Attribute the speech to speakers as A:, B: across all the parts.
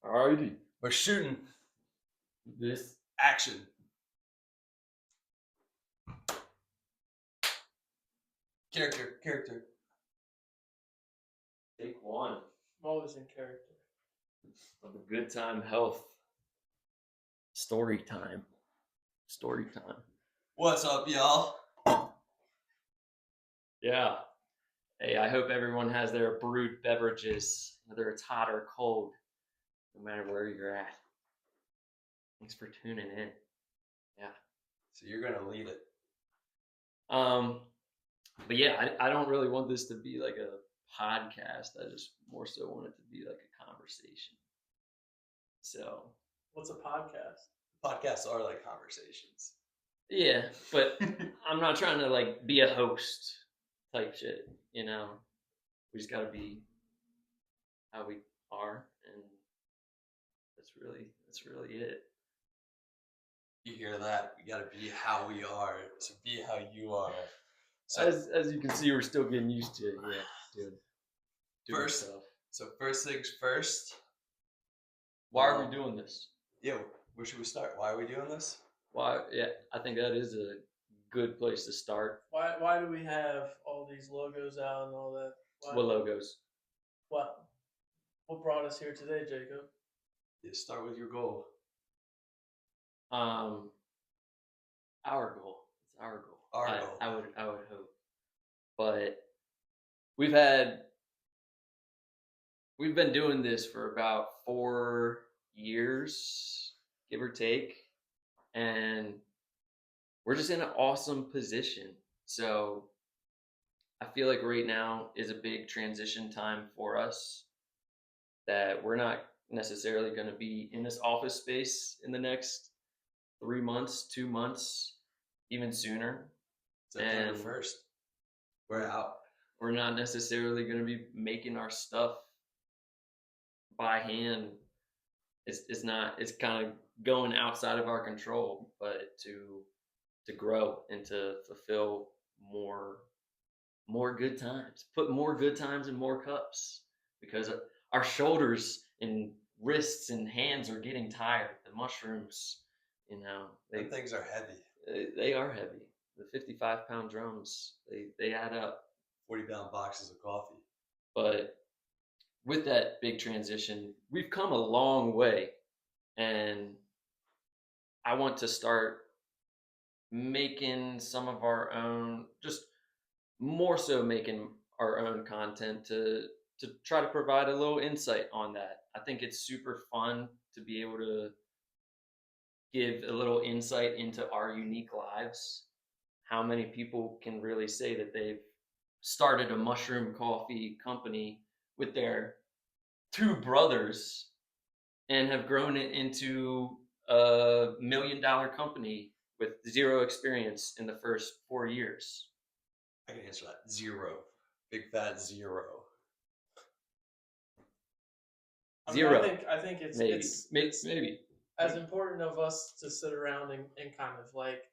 A: Alrighty, we're shooting this action. Character. Take one.
B: I'm always in character.
A: Of a good time, health. Story time. What's up, y'all? Yeah. Hey, I hope everyone has their brewed beverages, whether it's hot or cold, no matter where you're at. Thanks for tuning in. Yeah.
C: So you're gonna lead it.
A: But yeah, I don't really want this to be like a podcast. I just more so want it to be like a conversation. So
B: What's a podcast?
C: Podcasts are like conversations.
A: yeah, but I'm not trying to like be a host type shit, you know. We just gotta be how we are, and that's really it.
C: You hear that? We gotta be how we are to be how you are.
A: So as you can see, we're still getting used to it. Yeah, doing stuff.
C: So first things first.
A: Why are we doing this?
C: Yeah, where should we start? Why are we doing this?
A: Why? Yeah, I think that is a good place to start.
B: Why do we have all these logos out and all that?
A: What logos?
B: What brought us here today, Jacob?
C: Yeah, start with your goal.
A: Our goal. It's our goal. I would hope. But we've been doing this for about 4 years, give or take, and we're just in an awesome position. So I feel like right now is a big transition time for us, that we're not necessarily going to be in this office space in the next 3 months, 2 months, even sooner.
C: September 1st. We're out.
A: We're not necessarily going to be making our stuff by hand. It's kind of going outside of our control, but to grow and to fulfill more good times, put more good times in more cups, because our shoulders and wrists and hands are getting tired. The mushrooms,
C: Them things are heavy.
A: They are heavy. The 55-pound drums, they add up.
C: 40-pound boxes of coffee.
A: But with that big transition, we've come a long way, and I want to start making some of our own, just more so making our own content to try to provide a little insight on that. I think it's super fun to be able to give a little insight into our unique lives. How many people can really say that they've started a mushroom coffee company with their 2 brothers and have grown it into a $1 million company with 0 experience in the first 4 years?
C: I can answer that. 0. Big fat 0.
A: 0.
B: I think it's
A: maybe
B: as important of us to sit around and kind of like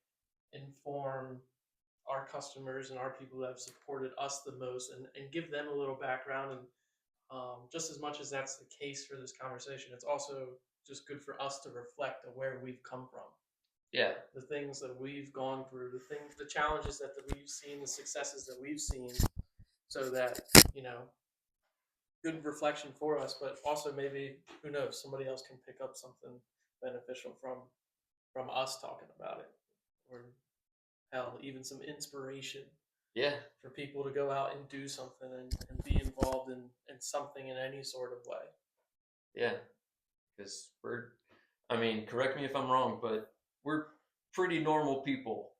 B: inform our customers and our people that have supported us the most, and give them a little background. And just as much as that's the case for this conversation, it's also just good for us to reflect on where we've come from.
A: Yeah.
B: The things that we've gone through, the challenges that we've seen, the successes that we've seen, so that, good reflection for us, but also maybe, who knows, somebody else can pick up something beneficial from us talking about it, or hell, even some inspiration.
A: Yeah.
B: For people to go out and do something and be involved in something in any sort of way.
A: Yeah. Because correct me if I'm wrong, but we're pretty normal people.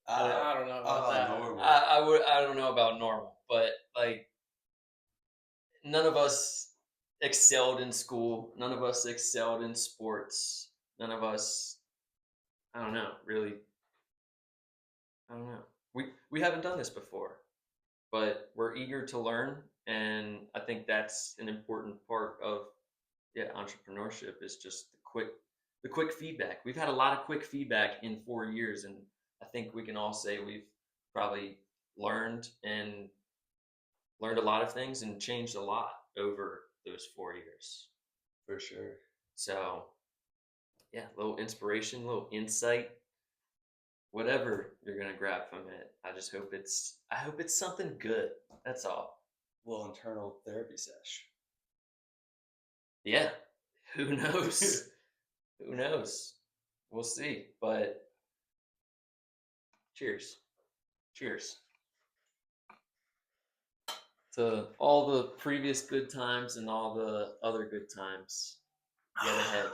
B: I don't know about that.
C: Normal.
A: I don't know about normal, but like, none of us excelled in school. None of us excelled in sports. None of us, I don't know. We haven't done this before, but we're eager to learn, and I think that's an important part of entrepreneurship, is just the quick feedback. We've had a lot of quick feedback in 4 years, and I think we can all say we've probably learned a lot of things and changed a lot over those 4 years.
C: For sure.
A: So, yeah, a little inspiration, a little insight, whatever you're gonna grab from it. I hope it's something good. That's all.
C: Little internal therapy sesh.
A: Yeah. Who knows? Who knows? We'll see. But cheers. Cheers. To all the previous good times and all the other good times yet ahead.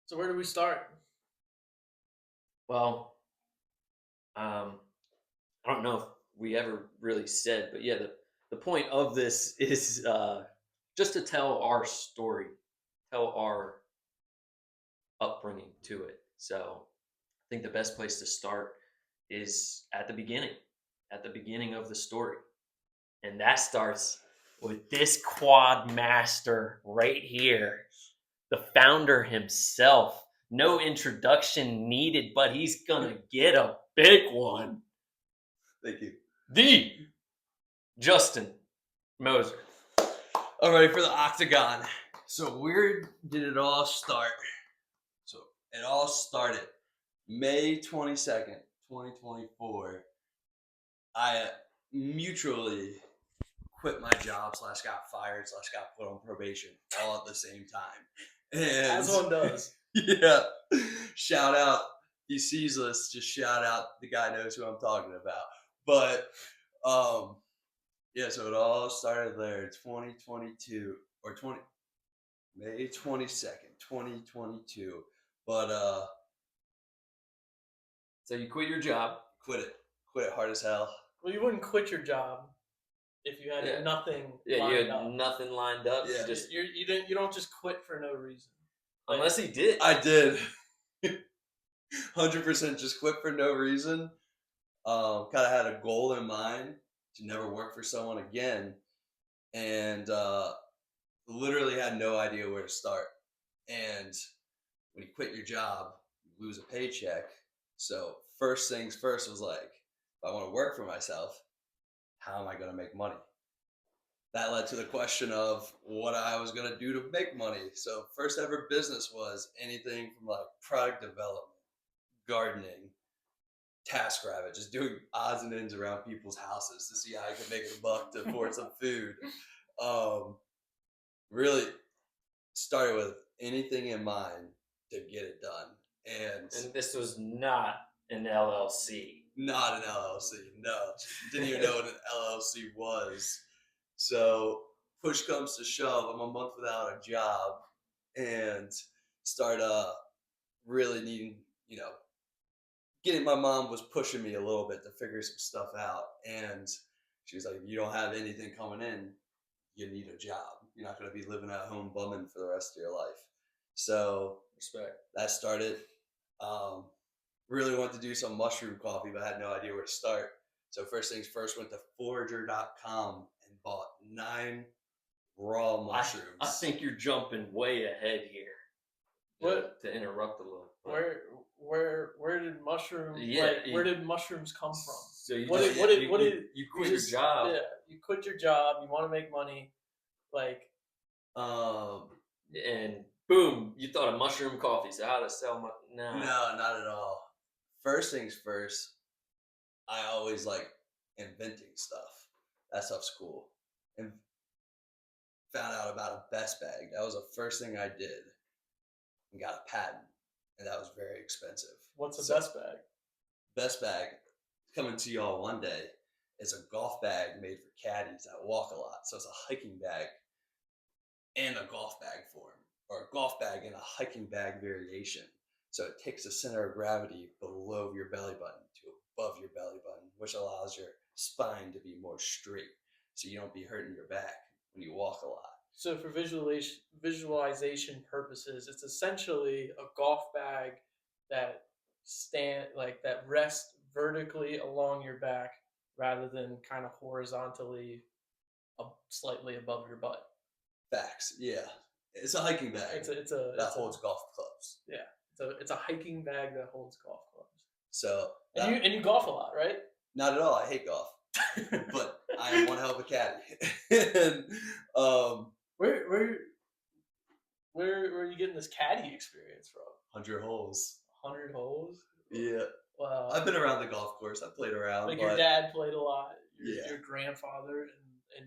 B: So where do we start?
A: Well, I don't know if we ever really said, but yeah, the point of this is just to tell our story, tell our upbringing to it. So I think the best place to start is at the beginning of the story. And that starts with this quad master right here, the founder himself. No introduction needed, but he's gonna get a big one.
C: Thank you.
A: The Justin Moser.
C: All right, for the Octagon. So where did it all start? So it all started May 22nd, 2024. I mutually quit my job / got fired / got put on probation all at the same time. And
B: As one does.
C: yeah. Shout out. He sees us, just shout out. The guy knows who I'm talking about. But yeah, so it all started there, 2022 or May 22nd, 2022. But
A: So you quit your job.
C: quit it hard as hell.
B: Well, you wouldn't quit your job if you had
A: Yeah.
B: nothing
A: Yeah, you
B: lined
A: had
B: up.
A: nothing lined up.
C: Yeah.
B: You don't just quit for no reason.
A: Unless he did.
C: I did. 100% just quit for no reason. Kind of had a goal in mind to never work for someone again, and literally had no idea where to start. And when you quit your job, you lose a paycheck. So first things first was like, if I want to work for myself, how am I going to make money? That led to the question of what I was going to do to make money. So first ever business was anything from like product development, gardening, TaskRabbit, just doing odds and ends around people's houses to see how I could make a buck to afford some food. Really started with anything in mind to get it done.
A: And this was not an LLC.
C: Not an LLC, no. Didn't even know what an LLC was. So push comes to shove, I'm a month without a job and start really needing, getting, my mom was pushing me a little bit to figure some stuff out. And she was like, if you don't have anything coming in, you need a job. You're not going to be living at home bumming for the rest of your life. So
A: Respect.
C: that started. Really wanted to do some mushroom coffee, but I had no idea where to start. So first things first, went to forager.com and bought 9 raw mushrooms.
A: I think you're jumping way ahead here.
B: What?
A: To interrupt a little.
B: Where did mushrooms?
A: Yeah,
B: where did mushrooms come from?
A: So you
B: you
A: quit your job.
B: Yeah, you quit your job. You want to make money, like.
A: And boom, you thought of mushroom coffee. So how to sell
C: No, not at all. First things first, I always like inventing stuff. That stuff's cool. And found out about a best bag. That was the first thing I did. And got a patent. And that was very expensive.
B: What's a best bag?
C: Best bag, coming to y'all one day, is a golf bag made for caddies that walk a lot. So it's a hiking bag and a golf bag form, or a golf bag and a hiking bag variation. So it takes the center of gravity below your belly button to above your belly button, which allows your spine to be more straight, so you don't be hurting your back when you walk a lot.
B: So for visualization purposes, it's essentially a golf bag that that rests vertically along your back rather than kind of horizontally, slightly above your butt.
C: Facts, yeah. It's a hiking bag that holds golf clubs.
B: Yeah, it's a hiking bag that holds golf clubs.
C: So
B: and you golf a lot, right?
C: Not at all. I hate golf, but I am one hell of a caddy. And
B: Where Where are you getting this caddy experience from?
C: 100 holes.
B: 100 holes?
C: Yeah.
B: Wow.
C: I've been around the golf course. I played around.
B: Like
C: but
B: your dad played a lot.
C: Yeah.
B: Your grandfather and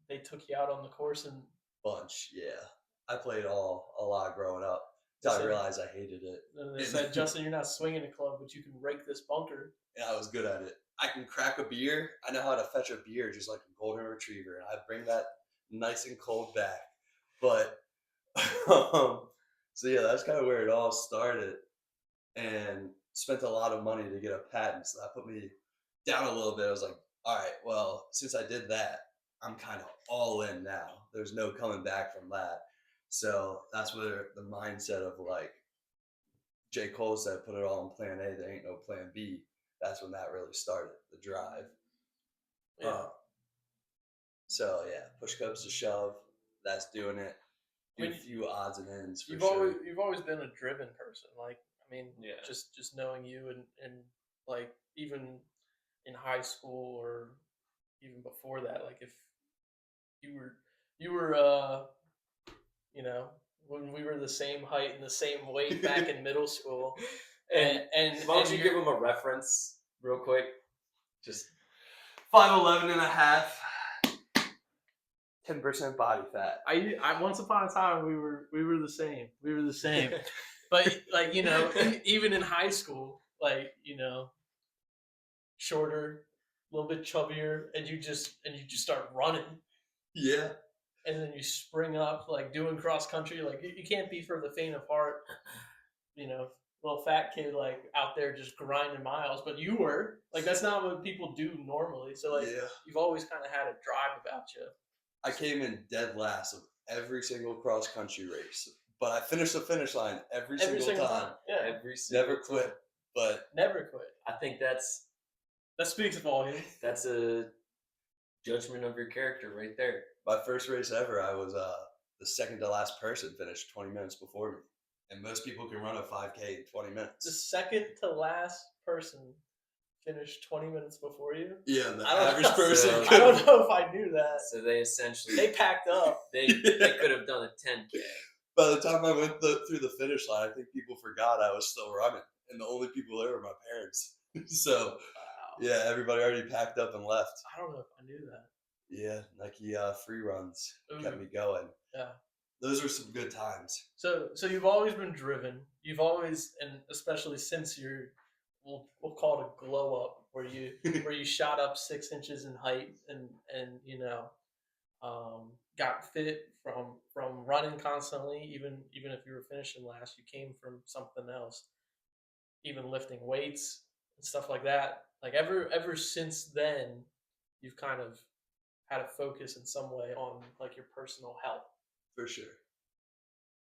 B: they took you out on the course and
C: bunch. Yeah. I played a lot growing up. Until I realized I hated it.
B: and they said, Justin, you're not swinging a club, but you can rake this bunker.
C: And I was good at it. I can crack a beer. I know how to fetch a beer just like a golden retriever, and I bring that nice and cold back. But so yeah, that's kind of where it all started, and spent a lot of money to get a patent. So that put me down a little bit. I was like, all right, well, since I did that, I'm kind of all in now. There's no coming back from that. So that's where the mindset of like J. Cole said, put it all in plan A, there ain't no plan B. That's when that really started, the drive.
B: Yeah.
C: So yeah, push comes to shove, that's doing it. Do
B: I mean,
C: a few odds and ends for
B: you've
C: sure.
B: You've always been a driven person. Like, I mean,
A: Yeah.
B: just knowing you and like even in high school or even before that, like if you were you know, when we were the same height and the same weight back in middle school. And
A: Why don't you give them a reference real quick? Just
C: 5'11" and a half, 10% body fat.
B: I once upon a time we were the same. We were the same. But like, you know, even in high school, like, you know, shorter, a little bit chubbier, and you just start running.
C: Yeah.
B: And then you spring up, like doing cross country. Like you can't be for the faint of heart, you know, little fat kid like out there just grinding miles. But you were like, that's not what people do normally. So like,
C: Yeah.
B: you've always kind of had a drive about you.
C: I came in dead last of every single cross country race, but I finished the finish line every single time.
B: Yeah,
A: every single
C: Never quit.
A: time.
C: But
B: never quit.
A: I think that
B: speaks volumes.
A: That's a judgment of your character right there.
C: my first race ever, I was the second to last person, finished 20 minutes before me. And most people can run a 5K in 20 minutes.
B: The second to last person finished 20 minutes before you?
C: Yeah, the
B: I don't
C: average
B: know.
C: person.
A: So-
B: I don't know if I knew that.
A: So they essentially
B: They packed up.
A: they could have done a 10K.
C: By the time I went through the finish line, I think people forgot I was still running. And the only people there were my parents. So,
B: Wow.
C: yeah, everybody already packed up and left.
B: I don't know if I knew that.
C: Yeah, Nike free runs kept
B: Ooh.
C: me going.
B: Yeah.
C: Those were some good times.
B: So you've always been driven. You've always, and especially since we'll call it a glow up, where you shot up 6 inches in height and you know, got fit from running constantly. Even if you were finishing last, you came from something else. Even lifting weights and stuff like that. Like ever since then, you've kind of had a focus in some way on like your personal health.
C: For sure.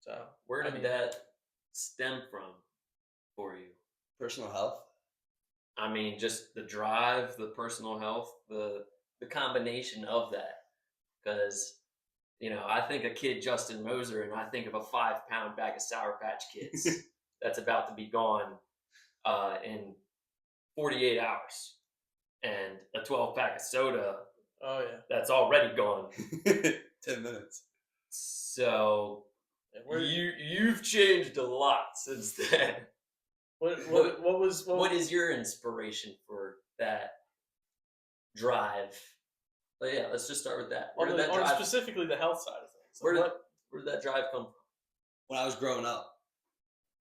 B: So
A: Where
B: I
A: did
B: mean,
A: that stem from for you?
C: Personal health.
A: I mean, just the drive, the personal health, the combination of that. Because, you know, I think of kid Justin Moser, and I think of a 5-pound bag of Sour Patch Kids that's about to be gone in 48 hours, and a 12-pack of soda
B: oh yeah.
A: that's already gone.
C: 10 minutes.
A: So
B: And where-
A: you've changed a lot since then. What is your inspiration for that drive? But yeah, let's just start with that. Where
B: on,
A: did that drive?
B: specifically the health side of things?
A: Where
B: Like,
A: did that drive come from?
C: When I was growing up,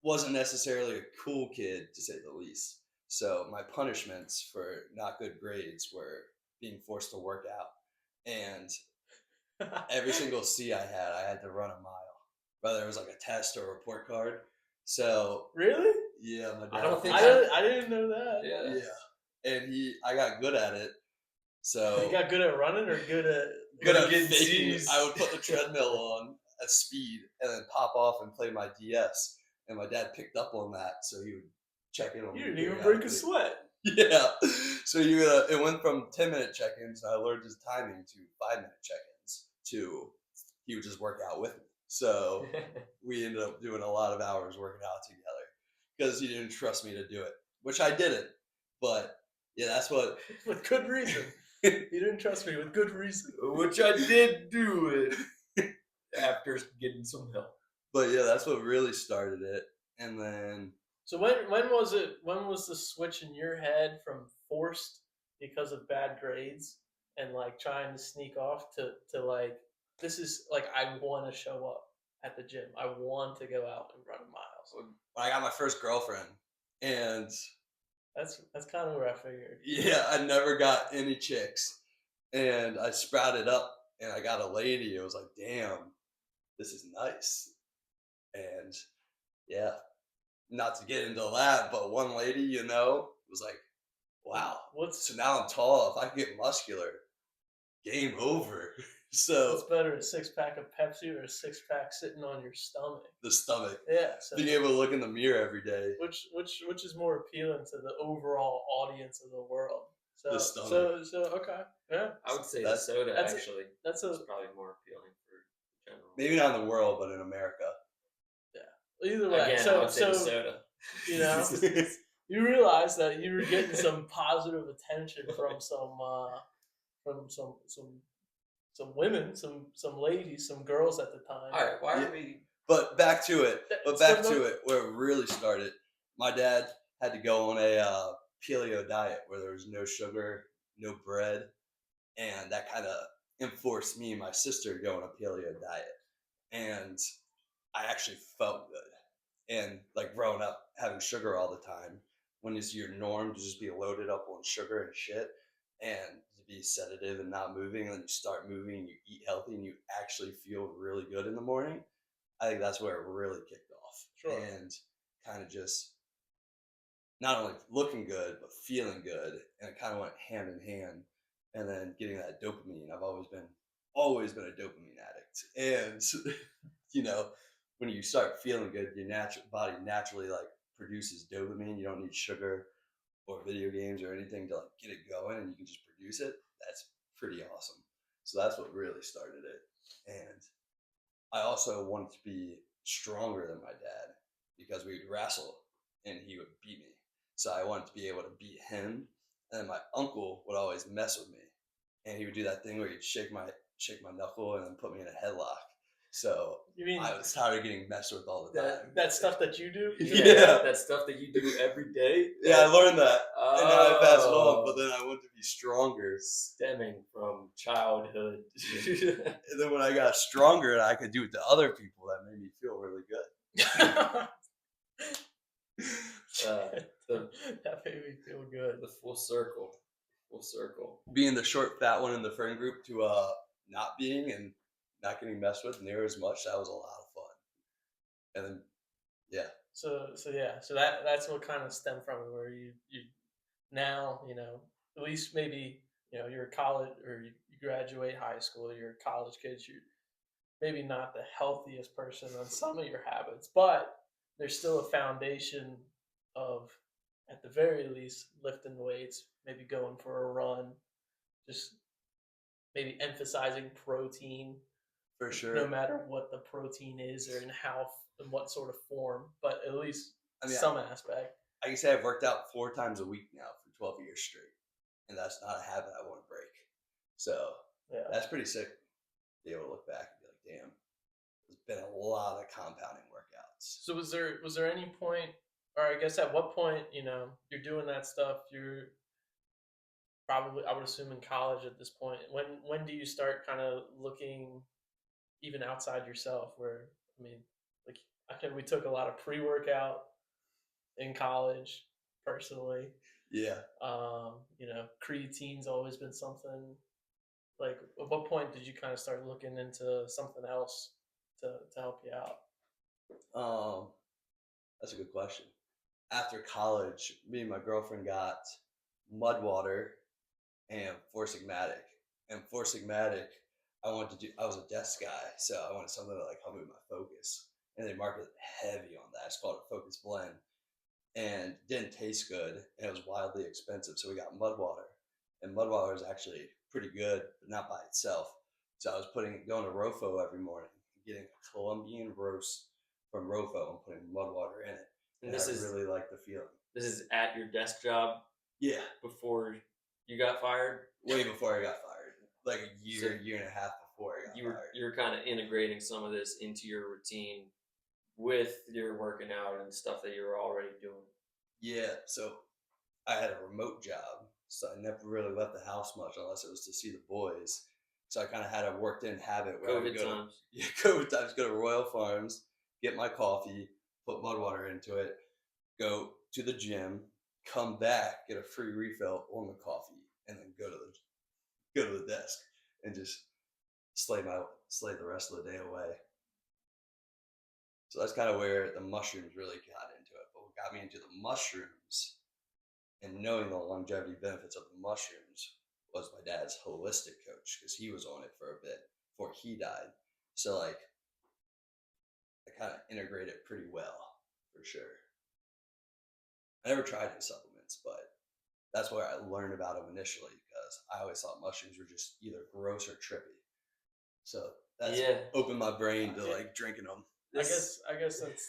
C: wasn't necessarily a cool kid, to say the least. So my punishments for not good grades were being forced to work out. And every single C I had to run a mile, whether it was like a test or a report card. So
B: really?
C: yeah, my dad.
A: I don't think
B: I didn't know that.
A: Yeah.
C: Yeah, and I got good at it. So
B: You got good at running or good at
C: good at
A: getting
C: faking.
A: Cs.
C: I would put the treadmill on at speed and then pop off and play my DS. And my dad picked up on that, so he would check in on me.
B: You didn't even break a
C: periodically.
B: sweat.
C: Yeah. So it went from 10-minute check-ins. I learned his timing to 5-minute check-ins. To he would just work out with me. So we ended up doing a lot of hours working out together because he didn't trust me to do it, which I didn't. But yeah, that's what.
B: With good reason. You didn't trust me with good reason.
A: Which I did do it. after getting some help.
C: But yeah, that's what really started it. And then
B: So when was it? When was the switch in your head from forced because of bad grades and like trying to sneak off to like this is like I want to show up at the gym. I want to go out and run miles.
C: when I got my first girlfriend, and
B: That's kind of where I figured.
C: yeah, I never got any chicks, and I sprouted up, and I got a lady. It was like, damn, this is nice, and yeah, not to get into that, but one lady, was like, wow. So now I'm tall. If I can get muscular, game over. So
B: What's better, a 6-pack of Pepsi or a 6-pack sitting on your stomach?
C: the stomach,
B: Yeah. So
C: being able to look in the mirror every day.
B: which is more appealing to the overall audience of the world? So
C: The stomach.
B: so okay. Yeah.
A: I would say the
C: That's-
A: soda
B: that's-
A: actually
B: That's
A: is
B: a
A: probably more appealing for general.
C: Maybe not in the world, but in America.
B: either way.
A: Again, I
B: so
A: would say the
B: so
A: soda.
B: you know you realize that you were getting some positive attention from some women, some ladies, some girls at the time.
A: All right, why
C: Yeah.
A: are we?
C: But back to it. Where it really started. My dad had to go on a paleo diet where there was no sugar, no bread, and that kind of enforced me and my sister to go on a paleo diet. And I actually felt good. And like growing up having sugar all the time, when it's your norm to just be loaded up on sugar and shit, and to be sedative and not moving, and then you start moving and you eat healthy and you actually feel really good in the morning. I think that's where it really kicked off.
B: Sure.
C: And kind of just not only looking good, but feeling good. And it kind of went hand in hand. And then getting that dopamine. I've always been a dopamine addict. And, when you start feeling good, your body naturally like produces dopamine. You don't need sugar or video games or anything to like get it going, and you can just produce it. That's pretty awesome. So that's what really started it. And I also wanted to be stronger than my dad because we would wrestle and he would beat me. So I wanted to be able to beat him. And then my uncle would always mess with me, and he would do that thing where he'd shake my knuckle and then put me in a headlock. So
B: You mean
C: I was tired of getting messed with all the time.
B: that stuff that you do?
C: Yeah.
A: That stuff that you do every day.
C: Yeah, I learned that. And now I pass it on, but
A: Oh,
C: then I wanted to be stronger.
A: stemming from childhood.
C: And then when I got stronger and I could do it to other people, that made me feel really good.
B: That made me feel good.
A: The full circle.
C: Being the short, fat one in the friend group to not being and not getting messed with near as much, that was a lot of fun. And then, yeah.
B: So that's what kind of stemmed from it, where you now, at least maybe, you're a college, or you graduate high school, you're a college kid, you're maybe not the healthiest person on some of your habits, but there's still a foundation of, at the very least, lifting weights, maybe going for a run, just maybe emphasizing protein,
C: For sure.
B: no matter what the protein is or in what sort of form, but at least
C: I mean,
B: some aspect.
C: I can say I've worked out 4 times a week now for 12 years straight. And that's not a habit I want to break. So
B: Yeah.
C: that's pretty sick to be able to look back and be like, damn, there's been a lot of compounding workouts.
B: So was there any point, or I guess at what point, you're doing that stuff, you're probably, I would assume, in college at this point. When do you start kind of looking even outside yourself, where, I mean, like, we took a lot of pre-workout in college personally.
C: Yeah.
B: Creatine's always been something. Like, at what point did you kind of start looking into something else to help you out?
C: That's a good question. After college, me and my girlfriend got Mud Water and Four Sigmatic. And Four Sigmatic, I was a desk guy, so I wanted something to like help me with my focus. And they marketed heavy on that. It's called a Focus Blend. And didn't taste good, and it was wildly expensive. So we got Mud Water. And Mud Water is actually pretty good, but not by itself. So I was going to Rofo every morning, getting a Colombian roast from Rofo and putting Mud Water in it. And I really like the feeling.
A: This is at your desk job
C: Yeah.
A: before you got fired?
C: Way before I got fired. Like a year and a half before I got
A: you
C: fired.
A: were kind of integrating some of this into your routine with your working out and stuff that you were already doing.
C: Yeah, so I had a remote job, so I never really left the house much unless it was to see the boys. So I kind of had a worked in habit where I would
A: COVID
C: go to
A: times.
C: COVID times, go to Royal Farms, get my coffee, put mud water into it, go to the gym, come back, get a free refill on the coffee, and then go to the desk and just slay the rest of the day away. So that's kind of where the mushrooms really got into it. But what got me into the mushrooms and knowing the longevity benefits of the mushrooms was my dad's holistic coach because he was on it for a bit before he died. So like I kind of integrate it pretty well for sure. I never tried his supplements, but that's where I learned about them initially because I always thought mushrooms were just either gross or trippy. So that's
A: Yeah.
C: opened my brain to
B: Okay.
C: like drinking them.
B: I guess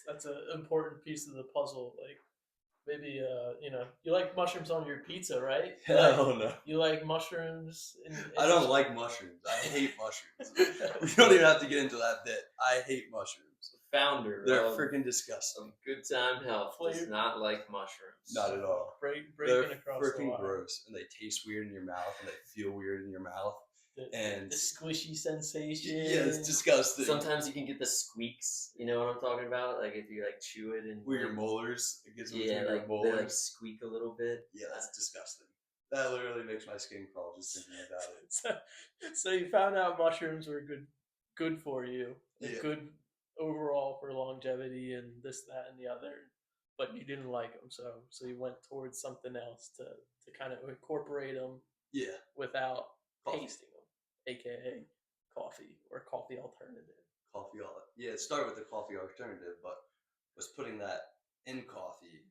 B: that's an important piece of the puzzle. Like maybe you like mushrooms on your pizza, right?
C: Hell no.
B: You like mushrooms in
C: I don't like mushrooms. I hate mushrooms. We don't even have to get into that bit. I hate mushrooms.
A: Founder
C: They're
A: of,
C: freaking disgusting.
A: of Good Time Health does
B: Flavor.
A: not like mushrooms.
C: Not at all.
B: breaking
C: They're
B: across the
C: freaking
B: line.
C: gross, and they taste weird in your mouth, and they feel weird in your mouth. And
B: The squishy sensation.
C: yeah, it's disgusting.
A: Sometimes you can get the squeaks. You know what I'm talking about? Like if you like chew it and
C: Where your molars, it gets between
A: yeah,
C: your
A: like
C: molars.
A: they like squeak a little bit.
C: Yeah, that's disgusting. That literally makes my skin crawl just thinking about it.
B: So you found out mushrooms were good for you, and
C: Yeah.
B: good overall for longevity and this, that, and the other. But you didn't like them, so you went towards something else to kind of incorporate them
C: Yeah,
B: without
C: Coffee.
B: tasting them, aka coffee or coffee alternative.
C: coffee. Yeah, it started with the coffee alternative, but was putting that in coffee.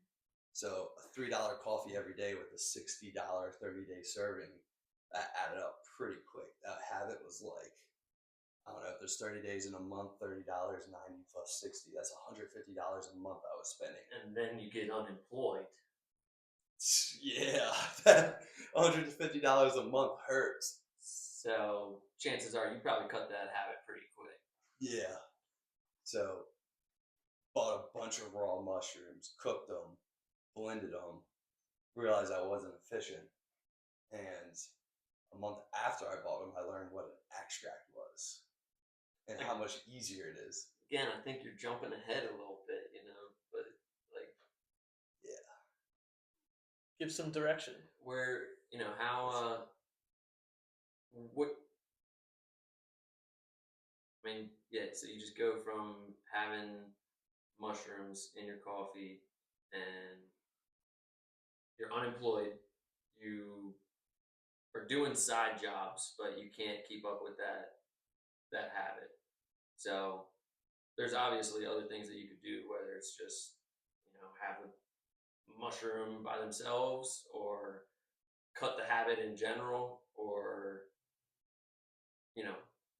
C: So a $3 coffee every day with a $60 30-day serving, that added up pretty quick. That habit was like, I don't know, if there's 30 days in a month, $30, 90 plus 60, that's $150 a month I was spending.
A: And then you get unemployed.
C: Yeah, $150 a month hurts.
A: So chances are you probably cut that habit pretty quick.
C: Yeah. So bought a bunch of raw mushrooms, cooked them, blended them, realized I wasn't efficient. And a month after I bought them, I learned what an extract was and how much easier it is.
A: Again, I think you're jumping ahead a little bit, but like
B: Give some direction.
A: where how what I mean, yeah, so you just go from having mushrooms in your coffee and you're unemployed, you are doing side jobs, but you can't keep up with that habit. So there's obviously other things that you could do, whether it's just, have a mushroom by themselves or cut the habit in general or,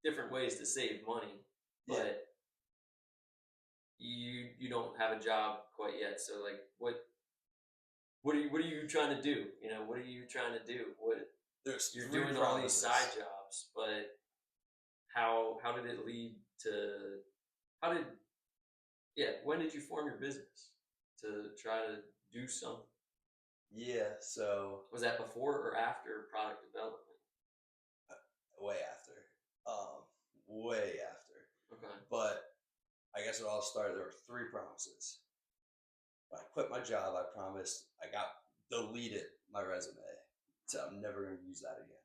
A: different ways to save money. But you don't have a job quite yet. So like what are you trying to do? What are you trying to do?
C: There's
A: You're
C: three
A: doing all these
C: promises.
A: side jobs, but how did it lead to when did you form your business to try to do something?
C: Yeah, so
A: Was that before or after product development?
C: way after. Way after.
A: Okay.
C: But I guess it all started, there were three promises. When I quit my job, I promised I deleted my resume. So I'm never going to use that again.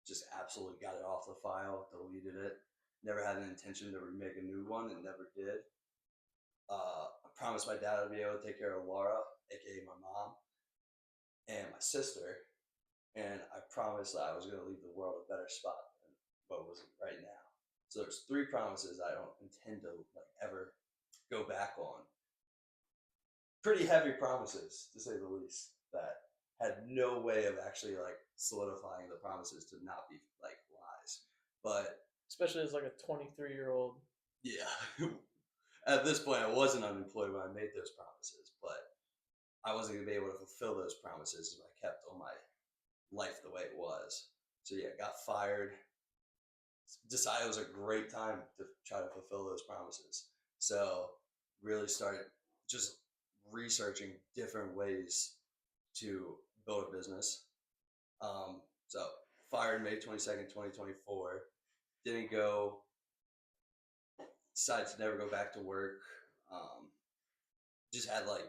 C: Just absolutely got it off the file, deleted it. Never had an intention to remake a new one and never did. I promised my dad I'd be able to take care of Laura, aka my mom, and my sister. And I promised that I was going to leave the world a better spot than what it was right now. So there's three promises I don't intend to ever go back on. Pretty heavy promises, to say the least, that had no way of actually solidifying the promises to not be lies. But
B: Especially as like a 23-year-old.
C: yeah, at this point I wasn't unemployed when I made those promises, but I wasn't going to be able to fulfill those promises if I kept on my life the way it was. So yeah, got fired, decided it was a great time to try to fulfill those promises. So really started just researching different ways to build a business. So fired May 22nd, 2024. Didn't go. Decided to never go back to work. Um, just had like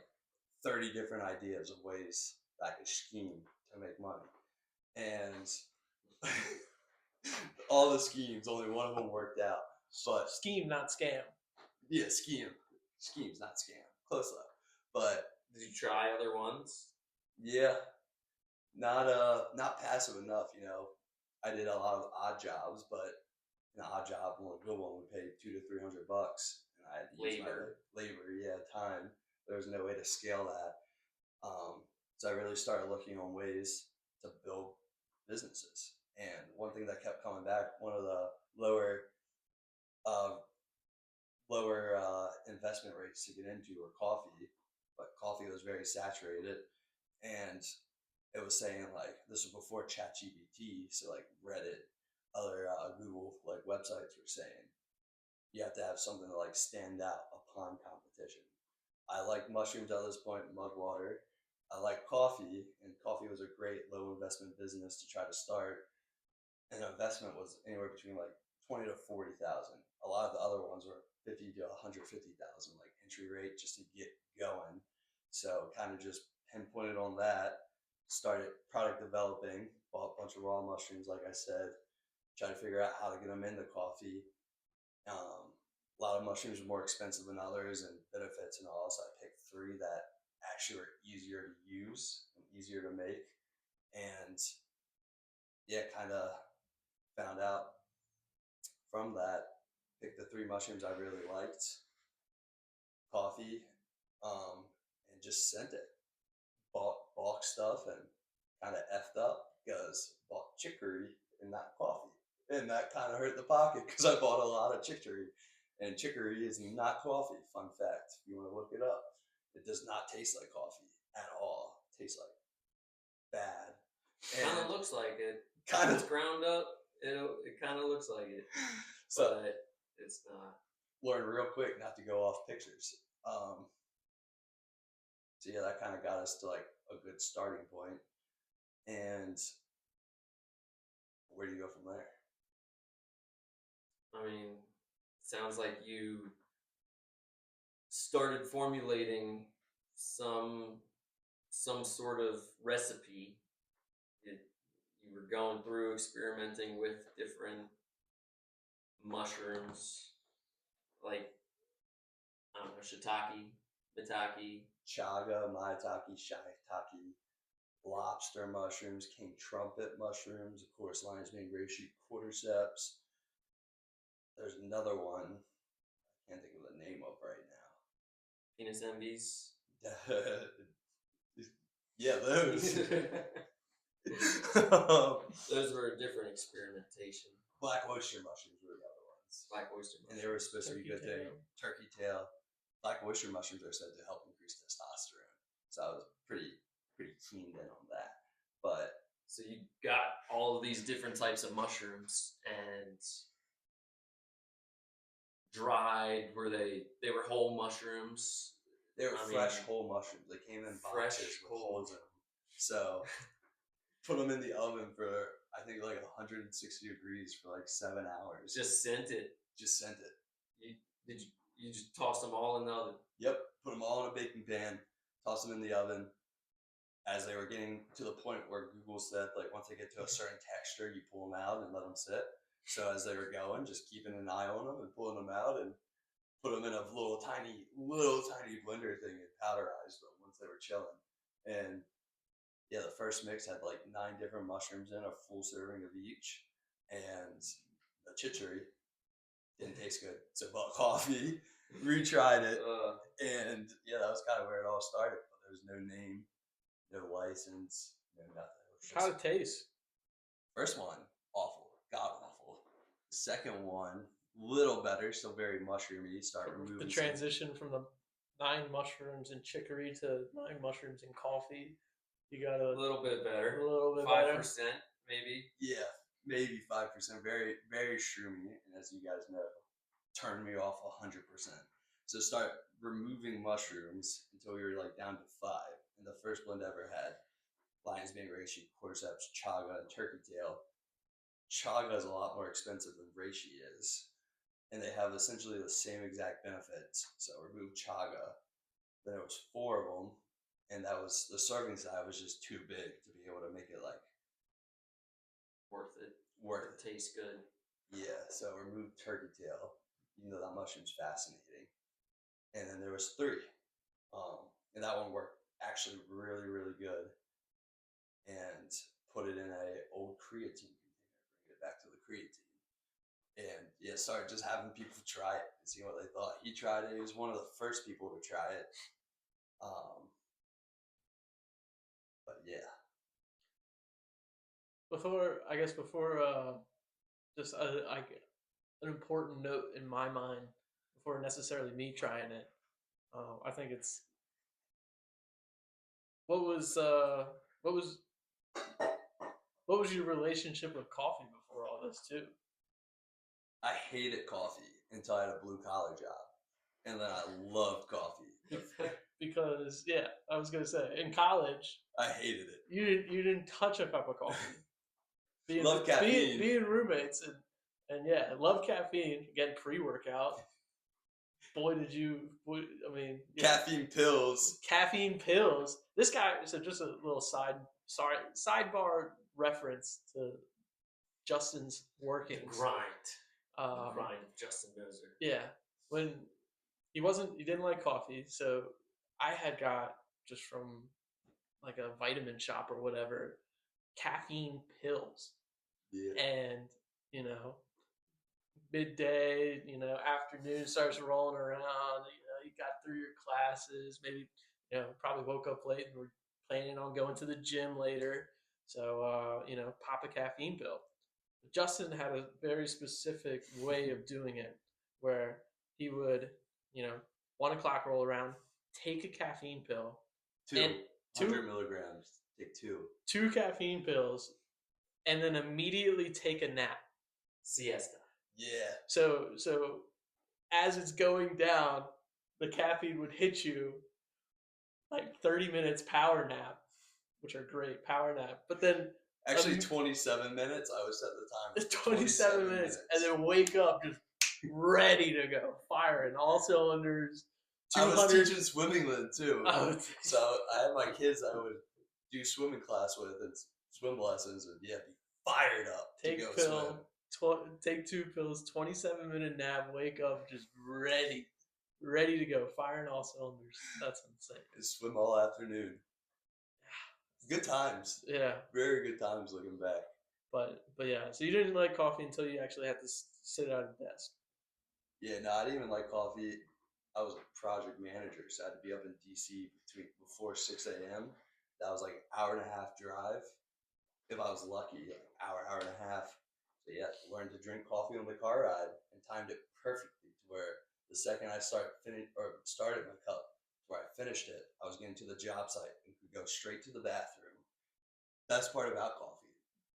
C: 30 different ideas of ways that I could scheme to make money. And all the schemes, only one of them worked out. But
B: Scheme, not scam.
C: yeah, schemes, not scam. Close enough. But
A: Did you try other ones?
C: yeah, not passive enough. I did a lot of odd jobs, but an odd job, one good one would pay $200 to $300, and I had to use my labor, time. There was no way to scale that. So I really started looking on ways to build businesses. And one thing that kept coming back, one of the uh, lower investment rates to get into were coffee, but coffee was very saturated, and it was saying like this was before ChatGPT, so like Reddit, other Google like websites were saying you have to have something to like stand out upon competition. I liked mushrooms at this point, mud water. I like coffee, and coffee was a great low investment business to try to start. And the investment was anywhere between like 20 to 40,000. A lot of the other ones were 50 to 150,000, like entry rate just to get going. So kind of just pinpointed on that. Started product developing. Bought a bunch of raw mushrooms, like I said. Tried to figure out how to get them into coffee. A lot of mushrooms are more expensive than others, and benefits and all. So I picked 3 that actually were easier to use and easier to make. And yeah, kind of found out from that, picked the 3 mushrooms I really liked, coffee, and just sent it. Bought bulk stuff and kind of effed up because bought chicory and not coffee. And that kind of hurt the pocket because I bought a lot of chicory. And chicory is not coffee. Fun fact, if you want to look it up. It does not taste like coffee at all. It tastes like bad.
A: Kind of looks like it.
C: Kind
A: It's
C: of
A: ground up. It kind of looks like it,
C: so
A: but it's not.
C: learn real quick not to go off pictures. So yeah, that kind of got us to like a good starting point. And where do you go from there?
A: I mean, sounds like you started formulating some sort of recipe. You were going through experimenting with different mushrooms, like I don't know, shiitake, maitake.
C: Chaga, maitake, shiitake, lobster mushrooms, king trumpet mushrooms, of course, lion's mane, reishi, cordyceps. There's another one I can't think of the name of right
A: Penis envies.
C: now. Yeah, those.
A: Those were a different experimentation.
C: Black oyster mushrooms were the other ones.
A: Black oyster
C: And they were
A: mushrooms.
C: supposed to be good thing. Turkey tail. Black oyster mushrooms are said to help increase testosterone. So I was pretty keened in on that. But
A: So you got all of these different types of mushrooms and dried. Were they were whole mushrooms?
C: they were
A: I
C: fresh
A: mean,
C: whole mushrooms. They came in
A: fresh
C: boxes with
A: whole.
C: holes in them. So put them in the oven for I think like 160 degrees for like 7 hours.
A: Just sent it.
C: Just sent it.
A: You just tossed them all in the oven?
C: Yep. Put them all in a baking pan. Toss them in the oven. As they were getting to the point where Google said, like, once they get to a certain texture, you pull them out and let them sit. So as they were going, just keeping an eye on them and pulling them out and put them in a little tiny blender thing and powderized them once they were chilling. And yeah, the first mix had like 9 different mushrooms in, a full serving of each. And the chicory didn't taste good. So bought coffee, retried it. And yeah, that was kind of where it all started. But there was no name, no license, no nothing. It was just,
B: How'd it taste?
C: first one, awful, god awful. Second one, little better, still very mushroomy. Start removing
B: The
C: some-
B: transition from the 9 mushrooms in chicory to 9 mushrooms in coffee. You got
A: A
B: a
A: little bit better.
B: little bit
A: 5%,
B: better.
A: maybe.
C: Yeah, maybe 5%, very, very shroomy, and as you guys know, turned me off 100%. So start removing mushrooms until we were like down to 5. And the first blend I ever had, lion's mane reishi, cordyceps, chaga, and turkey tail. Chaga is a lot more expensive than reishi is, and they have essentially the same exact benefits. So remove chaga. Then it was 4 of them, and that was the serving size was just too big to be able to make it like
A: Worth it.
C: worth it.
A: Tastes good.
C: Yeah, so remove turkey tail, even though that mushroom's fascinating. And then there was 3, and that one worked actually really, really good. And put it in a old creatine container, bring it back to the creatine, and yeah, started just having people try it and see what they thought. He tried it. He was one of the first people to try it. But yeah,
B: Before just an important note in my mind before necessarily me trying it. I think it's what was what was what was your relationship with coffee before all this too?
C: I hated coffee until I had a blue collar job, and then I loved coffee.
B: Because yeah, I was gonna say in college
C: I hated it.
B: you didn't touch a cup of coffee.
C: Love caffeine.
B: Being roommates and yeah, love caffeine. Again, pre-workout. Boy, did you! Boy, I mean, yeah.
C: Caffeine pills.
B: Caffeine pills. This guy. So just a little sidebar reference to Justin's workings.
A: The grind of Justin Moser.
B: Yeah, when he didn't like coffee, so I had got just from like a vitamin shop or whatever, caffeine pills.
C: Yeah.
B: And, midday, afternoon starts rolling around, you got through your classes, maybe, probably woke up late and were planning on going to the gym later. So, pop a caffeine pill. Justin had a very specific way of doing it where he would, 1 o'clock roll around, take a caffeine pill.
C: 200 milligrams. Take 2.
B: 2 caffeine pills, and then immediately take a nap.
A: Siesta.
C: Yeah.
B: So as it's going down, the caffeine would hit you like 30 minutes power nap, which are great, power nap. But then
C: actually 27 minutes. I was set the time.
B: 27 minutes, and then wake up just ready to go, firing all cylinders.
C: I was teaching swimming then too. So I had my kids I would do swimming class with and swim lessons, and yeah, be fired up
B: take
C: to go
B: pill,
C: swim.
B: Take 2 pills, 27-minute nap, wake up just ready to go, firing all cylinders. That's insane.
C: And swim all afternoon. Good times.
B: Yeah.
C: Very good times looking back.
B: But yeah, so you didn't like coffee until you actually had to sit at a desk.
C: Yeah, no, I didn't even like coffee. I was a project manager, so I had to be up in DC before 6 a.m. That was like an hour and a half drive. If I was lucky, like hour and a half. So yeah, learned to drink coffee on the car ride and timed it perfectly to where the second I started my cup, where I finished it, I was getting to the job site and could go straight to the bathroom. Best part about coffee,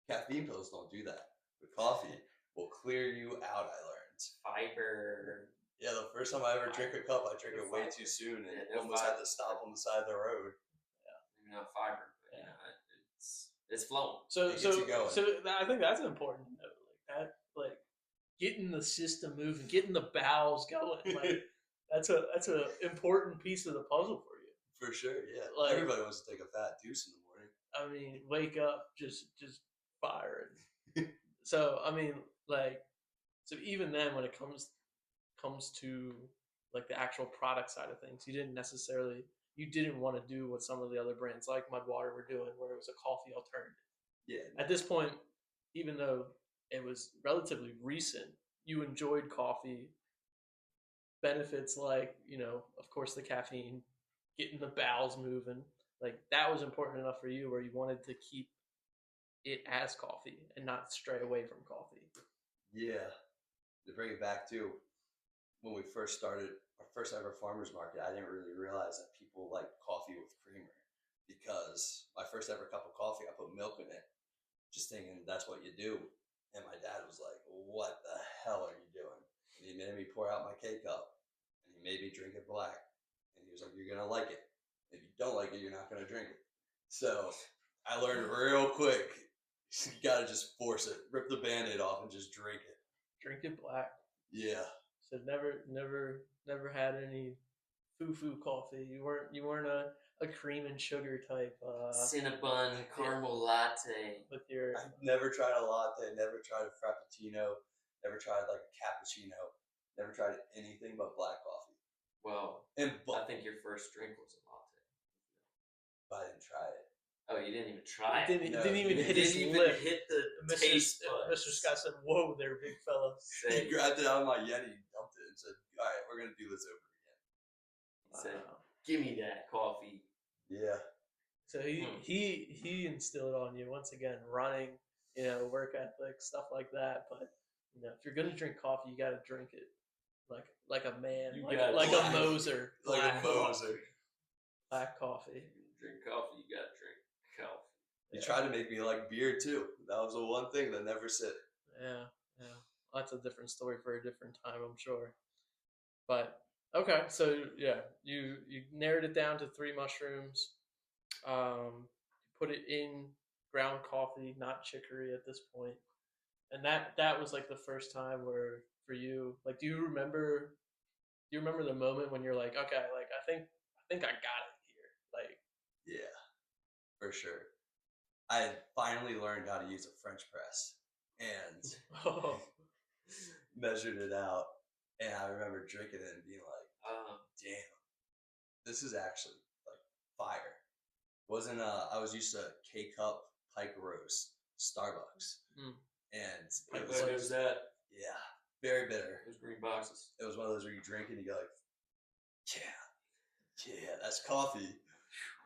C: caffeine pills don't do that, but coffee will clear you out. I learned
A: fiber.
C: Yeah, the first time I ever drink a cup, I drink it way too soon and almost had to stop on the side of the road.
A: Yeah, maybe not fiber, but it's flowing.
B: So
C: it gets you going.
B: So I think that's important to note, like getting the system moving, getting the bowels going. Like that's a important piece of the puzzle for you.
C: For sure, yeah.
B: Like,
C: everybody wants to take a fat deuce in the morning.
B: I mean, wake up just firing. So I mean, so even then, when it comes to like the actual product side of things, you didn't want to do what some of the other brands like Mudwater were doing, where it was a coffee alternative.
C: Yeah.
B: At this point, even though it was relatively recent, you enjoyed coffee. Benefits like, of course, the caffeine, getting the bowels moving. Like that was important enough for you where you wanted to keep it as coffee and not stray away from coffee.
C: Yeah. To bring it back to when we first started our first ever farmers market, I didn't really realize that people like coffee with creamer, because my first ever cup of coffee, I put milk in it, just thinking that's what you do. And my dad was like, "What the hell are you doing?" And he made me pour out my K cup, and he made me drink it black. And he was like, "You're gonna like it. If you don't like it, you're not gonna drink it." So I learned real quick. You gotta just force it, rip the Band-Aid off, and just drink it.
B: Drink it black.
C: Yeah.
B: So never had any foo coffee. You weren't a cream and sugar type
A: Cinnabon caramel latte.
B: with your.
C: I've never tried a latte, never tried a frappuccino, never tried like a cappuccino, never tried anything but black coffee.
A: Well,
C: And
A: I think your first drink was a latte.
C: but I didn't try it.
A: Oh, you didn't even try it.
B: Didn't
C: No,
B: even
C: you
B: hit
A: didn't
B: his
A: even
B: lip.
A: hit the taste buds.
B: Mr. Scott said, "Whoa, there, big fella."
C: He grabbed it out of my Yeti, dumped it, and said, "All right, we're gonna do this over again."
A: He said,
B: Wow.
A: "Give me that coffee."
C: Yeah.
B: So he instilled on you once again running, work ethic, stuff like that. But if you're gonna drink coffee, you gotta drink it like a man,
A: You
B: like
A: gotta
B: a
C: black-
B: Moser,
C: like a
B: black
C: Moser.
B: black coffee.
A: If you drink coffee, you gotta drink coffee.
C: He tried to make me like beer too. That was the one thing that never sit.
B: Yeah. That's a different story for a different time, I'm sure. But okay, so yeah, you narrowed it down to 3 mushrooms. You put it in ground coffee, not chicory at this point. And that was like the first time where for you, like, do you remember the moment when you're like, okay, like I think I got it here. Like,
C: Yeah, for sure. I had finally learned how to use a French press and
B: oh,
C: measured it out. And I remember drinking it and being like, damn, this is actually like fire. Wasn't I was used to K cup pike roast Starbucks. And it was
A: What is that?
C: yeah, very bitter.
A: Those green boxes.
C: It was one of those where you drink and you go like, yeah, that's coffee.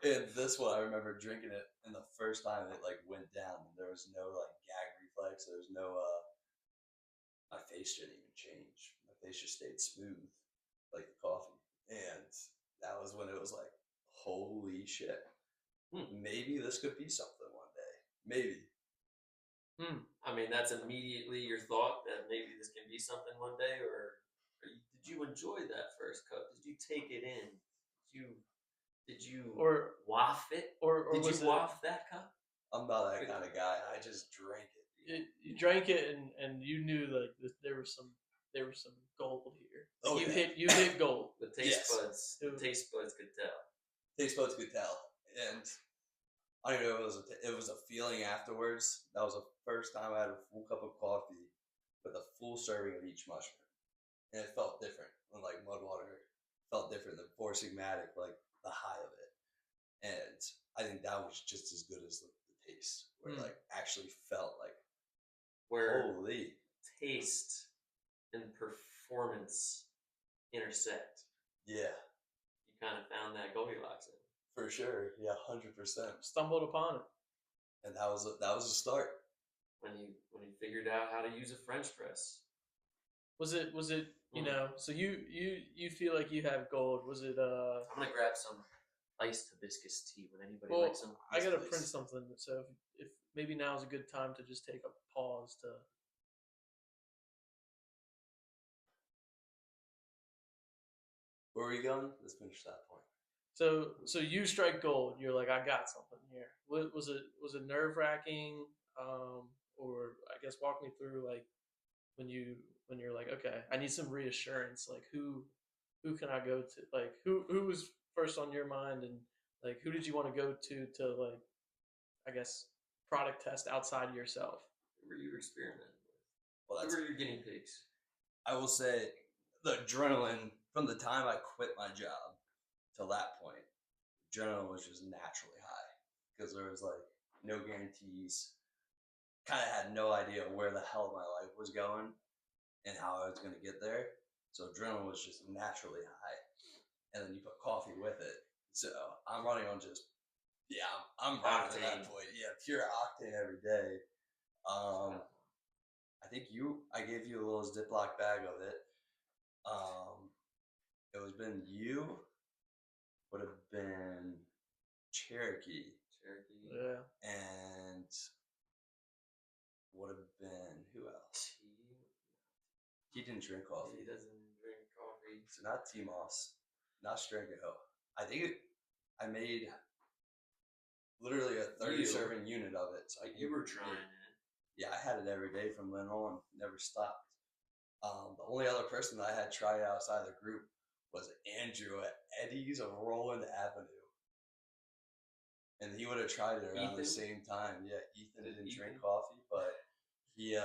C: And this one, I remember drinking it, and the first time it like went down, there was no like gag reflex. There was no my face didn't even change. My face just stayed smooth, like the coffee. And that was when it was like, holy shit, maybe this could be something one day. Maybe.
A: I mean, that's immediately your thought that maybe this can be something one day, or did you enjoy that first cup? Did you take it in? Did you
B: or
A: waft it?
B: or
A: Did
B: was
A: you
B: it,
A: waft that cup?
C: I'm not that kind of guy. I just drank it.
B: you drank it and you knew like there was some gold here. Like,
C: Oh, yeah.
B: you hit gold.
A: The taste
C: Yes.
A: buds. The taste buds could tell.
C: Taste buds could tell. And I don't know if it was a feeling afterwards. That was the first time I had a full cup of coffee with a full serving of each mushroom. And it felt different when like Mudwater felt different than Four Sigmatic, like the high of it. And I think that was just as good as the taste, where it like actually felt like,
A: Where
C: holy.
A: taste and performance intersect.
C: Yeah,
A: You kind of found that Goldilocks in.
C: for sure. Yeah, 100%.
B: Stumbled upon it.
C: And that was a start.
A: When you figured out how to use a French press.
B: Was it so you feel like you have gold. Was it
A: I'm gonna grab some iced hibiscus tea. Would anybody
B: well,
A: like some?
B: I gotta
C: please.
B: print something, so if maybe now is a good time to just take a pause to.
C: Where are we going? Let's finish that point.
B: So you strike gold. You're like, I got something here. Was it nerve wracking? Or I guess walk me through like when you're like, okay, I need some reassurance. Like who can I go to? Like who was first on your mind, and like who did you want to go to like, I guess, product test outside of yourself?
A: Who were you experimenting with?
C: Well,
A: Who were your guinea pigs?
C: I will say the adrenaline from the time I quit my job till that point, adrenaline was just naturally high because there was like no guarantees. Kind of had no idea where the hell my life was going and how I was going to get there. So adrenaline was just naturally high. And then you put coffee with it. So I'm running on just, I'm running at that point. Yeah, pure octane every day. I think I gave you a little Ziploc bag of it. It was been you, would have been Cherokee,
B: Yeah.
C: and would have been who He didn't drink coffee.
A: He doesn't drink coffee.
C: So not T-Moss, not Strango. I think I made literally a 30 serving unit of it. So
A: you were trying it.
C: Yeah, I had it every day from then on. Never stopped. The only other person that I had try it outside the group was Andrew at Eddie's of Roland Avenue. And he would have tried it around the same time. Yeah, Ethan didn't drink coffee, but he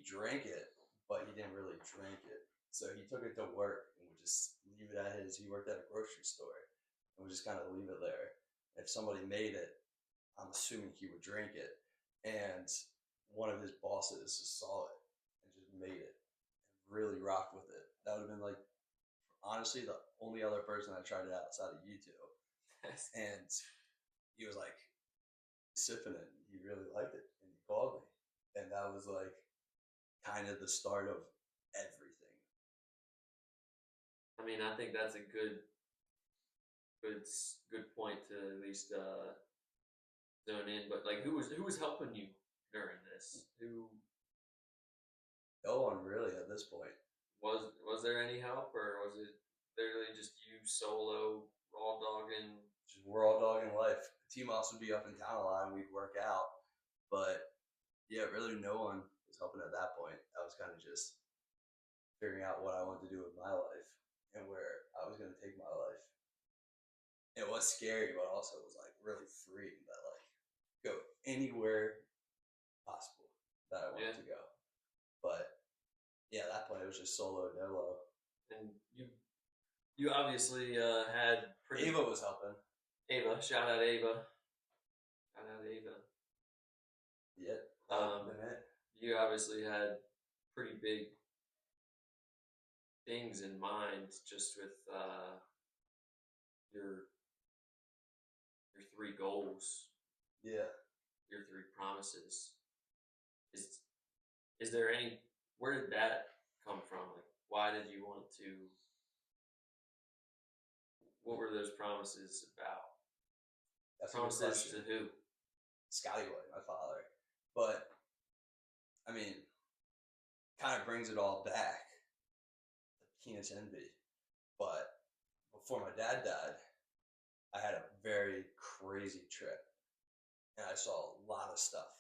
C: drank it, but he didn't really drink it. So he took it to work and would just leave it at his. He worked at a grocery store and would just kind of leave it there. If somebody made it, I'm assuming he would drink it. And one of his bosses saw it and just made it and really rocked with it. That would have been like, honestly, the only other person that tried it outside of YouTube. And he was like sipping it. He really liked it. And he called me. And that was like kind of the start of everything.
A: I mean, I think that's a good point to at least zone in. But like, who was helping you during this?
C: No one really at this point.
A: Was there any help, or was it literally just you solo raw dogging?
C: Just raw dogging life. T-Moss would be up in town a lot and we'd work out. But yeah, really no one was helping at that point. I was kind of just figuring out what I wanted to do with my life and where I was going to take my life. It was scary, but also it was like really freeing that like go anywhere possible that I wanted to go. But yeah, at that point it was just solo dolo.
A: And you obviously had pretty.
C: Ava was helping.
A: Ava, shout out Ava. Shout out Ava.
C: Yeah.
A: You obviously had pretty big things in mind, just with your 3 goals.
C: Yeah.
A: Your 3 promises. Is there any? Where did that come from? Like, why did you want to? What were those promises about?
C: That's
A: promises to who?
C: Scotty White, my father. But I mean, kind of brings it all back. The penis envy. But before my dad died, I had a very crazy trip. And I saw a lot of stuff.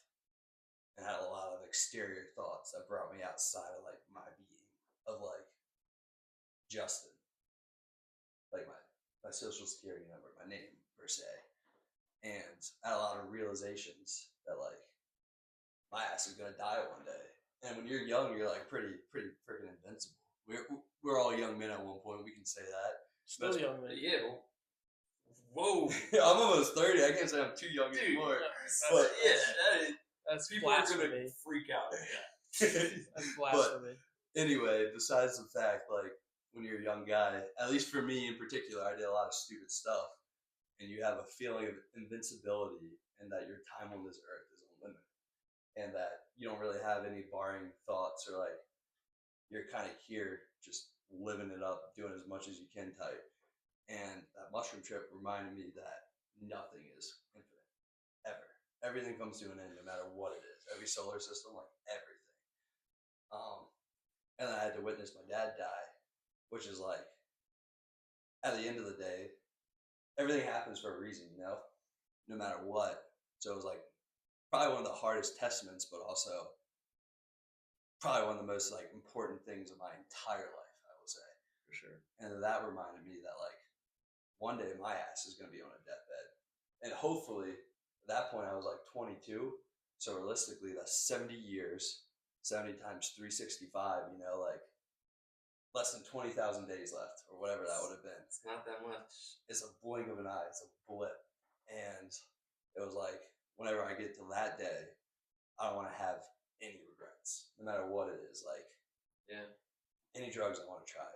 C: And had a lot of exterior thoughts that brought me outside of like my being. Of like Justin. Like my social security number, my name per se. And I had a lot of realizations that like my ass is gonna die one day. And when you're young, you're like pretty freaking invincible. We're all young men at one point. We can say that.
B: Still young men.
A: Yeah. Whoa.
C: I'm almost 30. I can't say I'm too young anymore. But
B: That's
A: people
B: blasphemy.
A: are gonna freak out.
B: That's blasphemy.
C: But anyway, besides the fact, like when you're a young guy, at least for me in particular, I did a lot of stupid stuff, and you have a feeling of invincibility, and that your time on this earth is unlimited, and that you don't really have any barring thoughts, or like you're kind of here just living it up, doing as much as you can type. And that mushroom trip reminded me that nothing is infinite, ever. Everything comes to an end, no matter what it is. Every solar system, like everything. And then I had to witness my dad die, which is like, at the end of the day, everything happens for a reason, you know, no matter what. So it was like probably one of the hardest testaments, but also probably one of the most like important things of my entire life, I would say.
A: For sure.
C: And that reminded me that like one day my ass is going to be on a deathbed. And hopefully at that point I was like 22. So realistically that's 70 years, 70 times 365, you know, like less than 20,000 days left or whatever that would have been.
A: It's not that much.
C: It's a blink of an eye. It's a blip. And it was like, whenever I get to that day, I don't want to have any regrets, no matter what it is. Like,
A: yeah,
C: any drugs I want to try.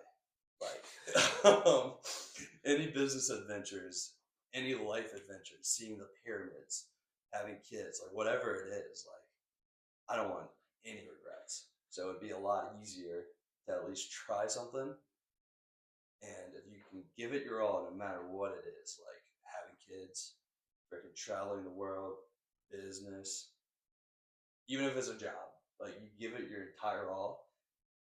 C: Like, any business adventures, any life adventures, seeing the pyramids, having kids, like whatever it is, like, I don't want any regrets. So it'd be a lot easier to at least try something. And if you can give it your all, no matter what it is, like having kids, freaking traveling the world, business, even if it's a job, like you give it your entire all,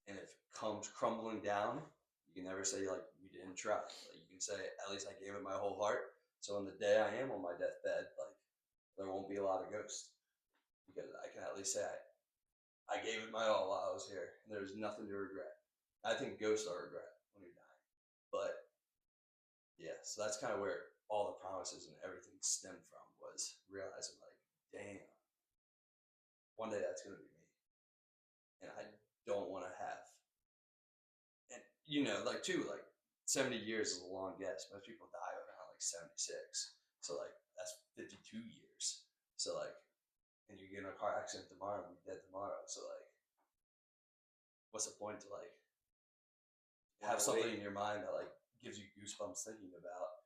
C: And if it comes crumbling down, you can never say like you didn't try. Like you can say at least I gave it my whole heart. So on the day I am on my deathbed, like there won't be a lot of ghosts because I can at least say I gave it my all while I was here, and there's nothing to regret. I think ghosts are regret when you're dying, but yeah, so that's kind of where all the promises and everything stemmed from was realizing like, damn, one day that's gonna be me, and I don't want to have. And you know, like too, like 70 years is a long guess. Most people die around like 76, so like that's 52 years. So like, and you get in a car accident tomorrow and be dead tomorrow. So like, what's the point to like have something in your mind that like gives you goosebumps thinking about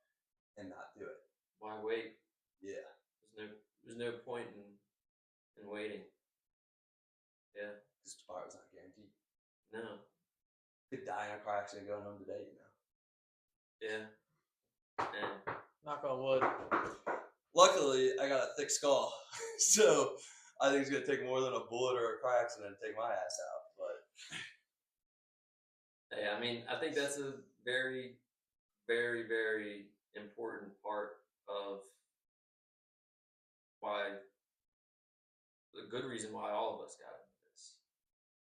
C: and not do it?
A: Why wait?
C: Yeah.
A: There's no point in waiting. Yeah.
C: Because tomorrow's not guaranteed.
A: No.
C: Could die in a car accident going home today, you know.
A: Yeah. And
B: Knock on wood.
C: Luckily, I got a thick skull, so I think it's gonna take more than a bullet or a car accident to take my ass out. But
A: yeah, I mean, I think that's a very, very, very important part of why the good reason why all of us got into this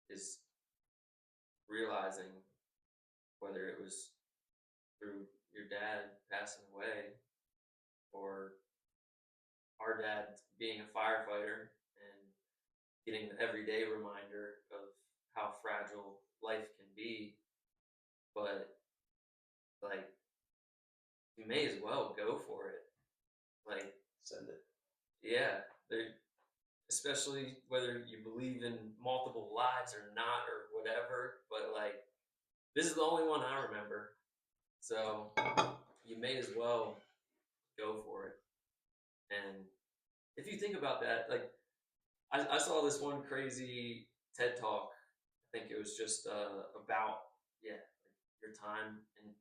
A: is realizing whether it was through your dad passing away or our dad being a firefighter and getting the everyday reminder of how fragile life can be. But like, you may as well go for it. Like,
C: send it.
A: yeah, especially whether you believe in multiple lives or not or whatever. But like, this is the only one I remember, so you may as well go for it. And if you think about that, like, I saw this one crazy TED talk. I think it was just about like your time, and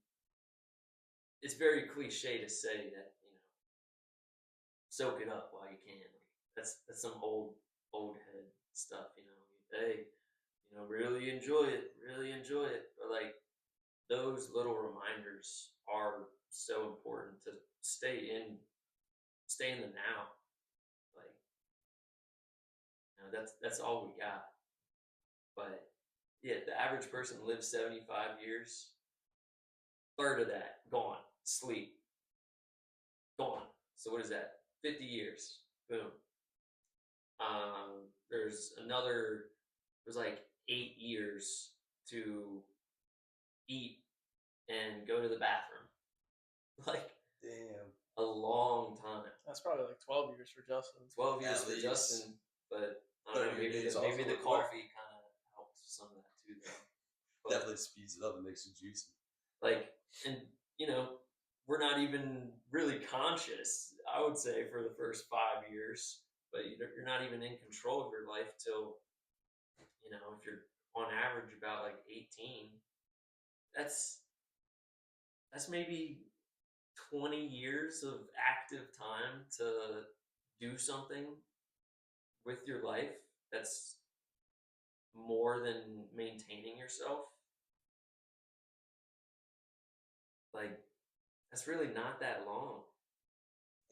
A: it's very cliche to say that soak it up while you can. Like that's some old head stuff, Hey, really enjoy it, really enjoy it. But like those little reminders are so important to stay in the now. Like that's all we got. But yeah, the average person lives 75 years. Third of that gone, sleep, gone. So what is that? 50 years. Boom. There's like 8 years to eat and go to the bathroom. Like,
C: damn,
A: a long time.
B: That's probably like 12 years for Justin.
A: 12 years
C: At
A: for
C: least.
A: Justin, but I don't know,
C: 30
A: maybe
C: days
A: the
C: off of work.
A: coffee kind of helps with some of that too, though. But,
C: definitely speeds it up and makes it juicy.
A: like, and we're not even really conscious, I would say, for the first 5 years, but you're not even in control of your life till, if you're on average about like 18, that's maybe 20 years of active time to do something with your life that's more than maintaining yourself. Like, that's really not that long.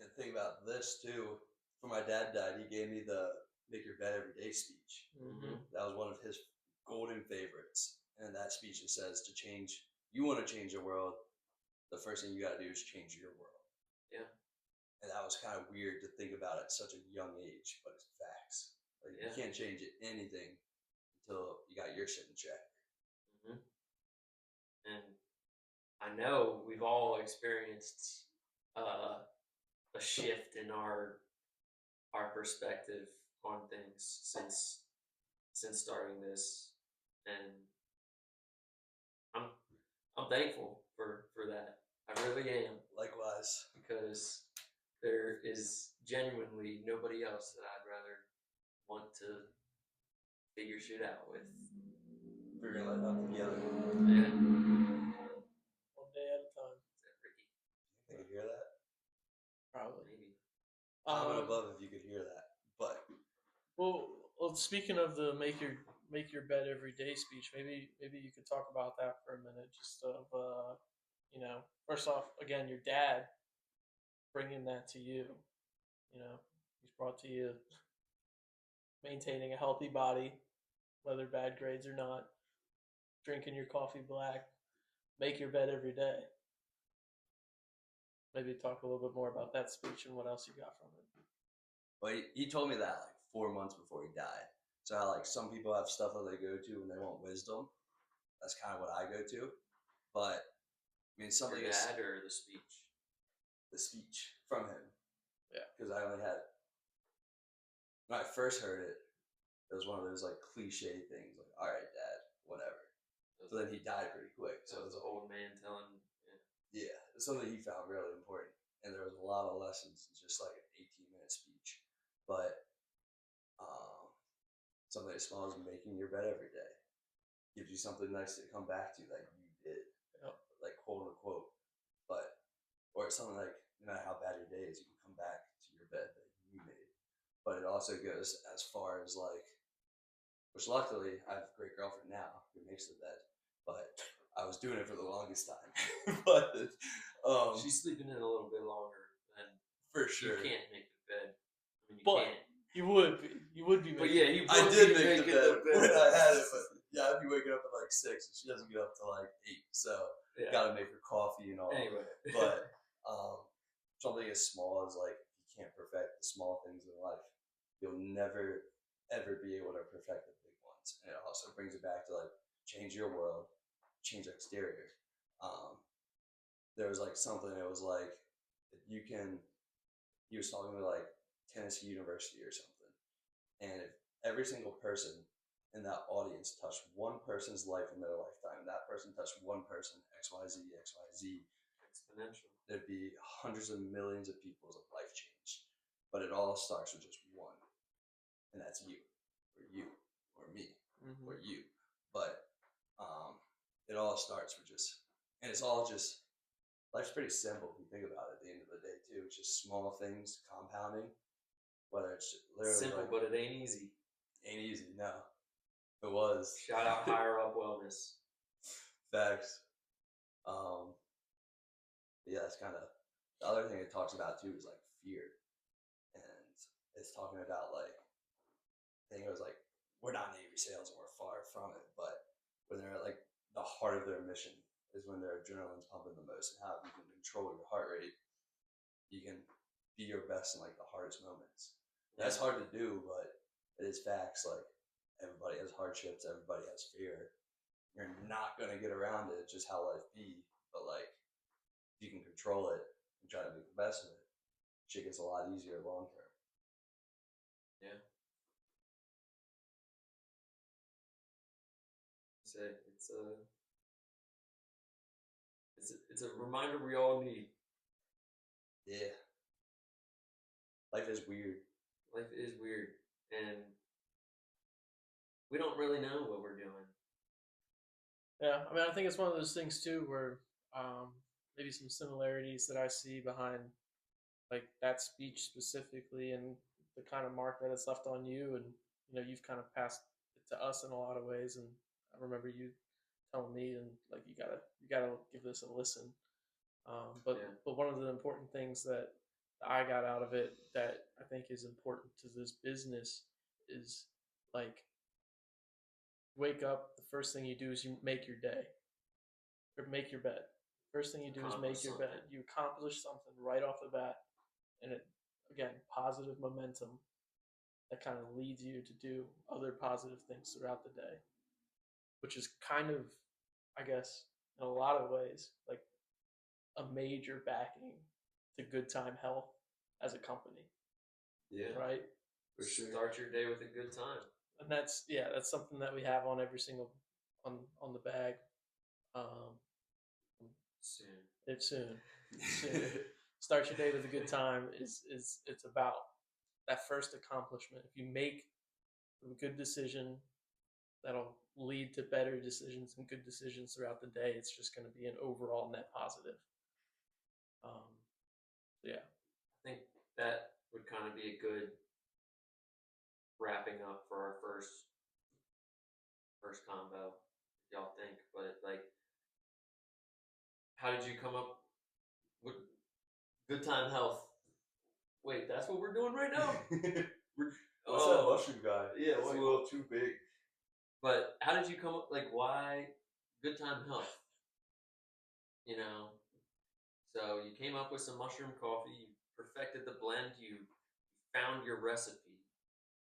C: And think about this too. When my dad died, he gave me the "Make Your Bed Every Day" speech.
A: Mm-hmm.
C: That was one of his golden favorites. And that speech it says to change. You want to change the world. The first thing you got to do is change your world.
A: Yeah.
C: And that was kind of weird to think about at such a young age, but it's facts. Like you can't change anything until you got your shit in check.
A: Mm-hmm. And I know we've all experienced a shift in our perspective on things since starting this, and I'm thankful for that. I really am.
C: Likewise.
A: Because there is genuinely nobody else that I'd rather want to figure shit out with.
C: Figuring life out together.
A: Yeah.
B: One day at a time.
A: Is that Ricky?
C: You could hear that?
B: Probably.
A: Maybe.
C: Comment above if you could hear that. But
B: well, speaking of the make make your bed every day speech. Maybe you could talk about that for a minute. Just of first off, again, your dad bringing that to you. He's brought to you maintaining a healthy body, whether bad grades or not, drinking your coffee black, make your bed every day. Maybe talk a little bit more about that speech and what else you got from it.
C: Well, he told me that like 4 months before he died. So how like some people have stuff that they go to when they want wisdom. That's kind of what I go to. But I mean, something
A: Your
C: is
A: dad or the speech?
C: the speech from him.
B: Yeah.
C: Because I only had when I first heard it, it was one of those like cliche things, like "All right, Dad, whatever." So then he died pretty quick.
A: So it was an old man telling.
C: Yeah, it's something he found really important, and there was a lot of lessons in just like an 18-minute speech. But something as small as making your bed every day gives you something nice to come back to that you did, like quote unquote. But or something like no matter how bad your day is, you can come back to your bed that you made. But it also goes as far as like, which luckily I have a great girlfriend now who makes the bed, but I was doing it for the longest time. But
A: She's sleeping in a little bit longer than
C: for sure.
A: You can't make the bed. I mean, you
B: But
A: can't.
B: You would be. You would be.
A: But yeah, you.
C: I did make the bed
A: bed
C: when I had it, but yeah, I'd be waking up at like 6, and she doesn't get up till like 8. So
A: Yeah.
C: gotta make her coffee and all.
A: Anyway,
C: But something as small as like you can't perfect the small things in life, you'll never ever be able to perfect the big ones. And it also brings it back to like change your world, change exterior. There was like something that was like you can. He was talking to like Tennessee University or something, and if every single person in that audience touched one person's life in their lifetime, that person touched one person, XYZ, XYZ,
A: exponential.
C: there'd be hundreds of millions of people's life change. But it all starts with just one, and that's you, or me, or you. But it all starts with just, and it's all just, life's pretty simple if you think about it at the end of the day, too. It's just small things compounding, whether it's literally
A: Simple,
C: like,
A: but it ain't easy.
C: ain't easy, no. It was.
A: Shout out Higher Up Wellness.
C: Facts. Yeah, it's kind of the other thing it talks about too is like fear, and it's talking about like I think it was like we're not Navy SEALs and we're far from it, but when they're like the heart of their mission is when their adrenaline's pumping the most, and how you can control your heart rate, you can be your best in like the hardest moments. That's hard to do, but it is facts. Like everybody has hardships, everybody has fear. You're not gonna get around it. It's just how life be. But like, if you can control it and try to make the best of it, shit gets a lot easier long term.
A: Yeah. It's a reminder we all need.
C: Yeah. Life is weird.
A: Life is weird, and we don't really know what we're doing.
B: Yeah, I mean, I think it's one of those things too, where maybe some similarities that I see behind like that speech specifically, and the kind of mark that it's left on you, and you've kind of passed it to us in a lot of ways. And I remember you telling me, and like you gotta give this a listen. But one of the important things that I got out of it that I think is important to this business is like wake up. The first thing you do is you make your day or make your bed. First thing you do is make your bed. You accomplish something right off the bat, and it again positive momentum that kind of leads you to do other positive things throughout the day, which is kind of, I guess, in a lot of ways, like a major backing to Good Time Health as a company.
A: Yeah.
B: Right?
A: For sure. Start your day with a good time.
B: And that's something that we have on every single on the bag.
A: Soon.
B: It's soon. Start your day with a good time is it's about that first accomplishment. If you make a good decision, that'll lead to better decisions and good decisions throughout the day. It's just going to be an overall net positive. Yeah.
A: I think that would kind of be a good wrapping up for our first first combo, y'all think, but like, how did you come up with Good Time Health? Wait, that's what we're doing right now.
C: What's that mushroom guy?
A: Yeah,
C: it's a little too big.
A: But how did you come up? Like, why Good Time Health? You know, so you came up with some mushroom coffee. You perfected the blend. You found your recipe,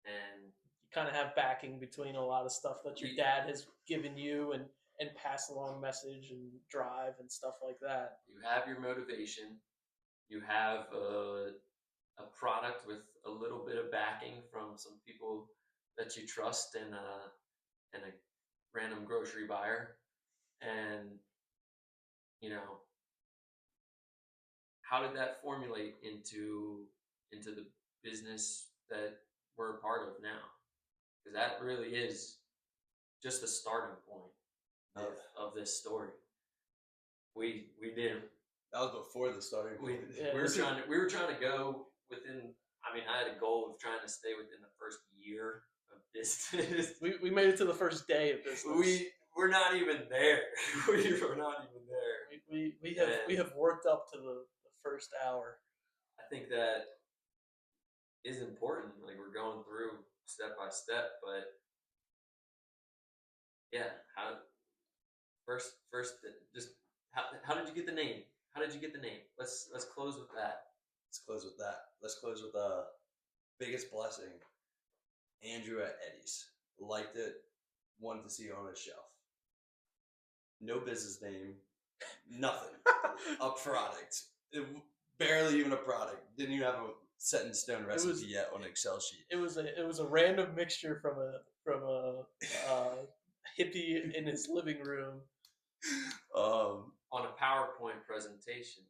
A: and
B: You kind of have backing between a lot of stuff that your dad has given you and pass along message and drive and stuff like that.
A: you have your motivation. You have a product with a little bit of backing from some people that you trust and a random grocery buyer, and you know, how did that formulate into the business that we're a part of now? Because that really is just the starting point of this story. We didn't.
C: That was before the starting point.
A: We were trying to go within. I mean, I had a goal of trying to stay within the first year of business.
B: We made it to the first day of business.
A: We're not even there. We were not even there.
B: We have worked up to the first hour.
A: I think that is important. Like, we're going through step by step, but yeah, how did you get the name? How did you get the name? Let's close with that.
C: Let's close with the biggest blessing. Andrew at Eddie's liked it, wanted to see it on his shelf. No business name, nothing. A product. Barely even a product. Didn't even have a set in stone recipe yet on an Excel sheet.
B: It was a random mixture from a hippie in his living room.
A: On a PowerPoint presentation.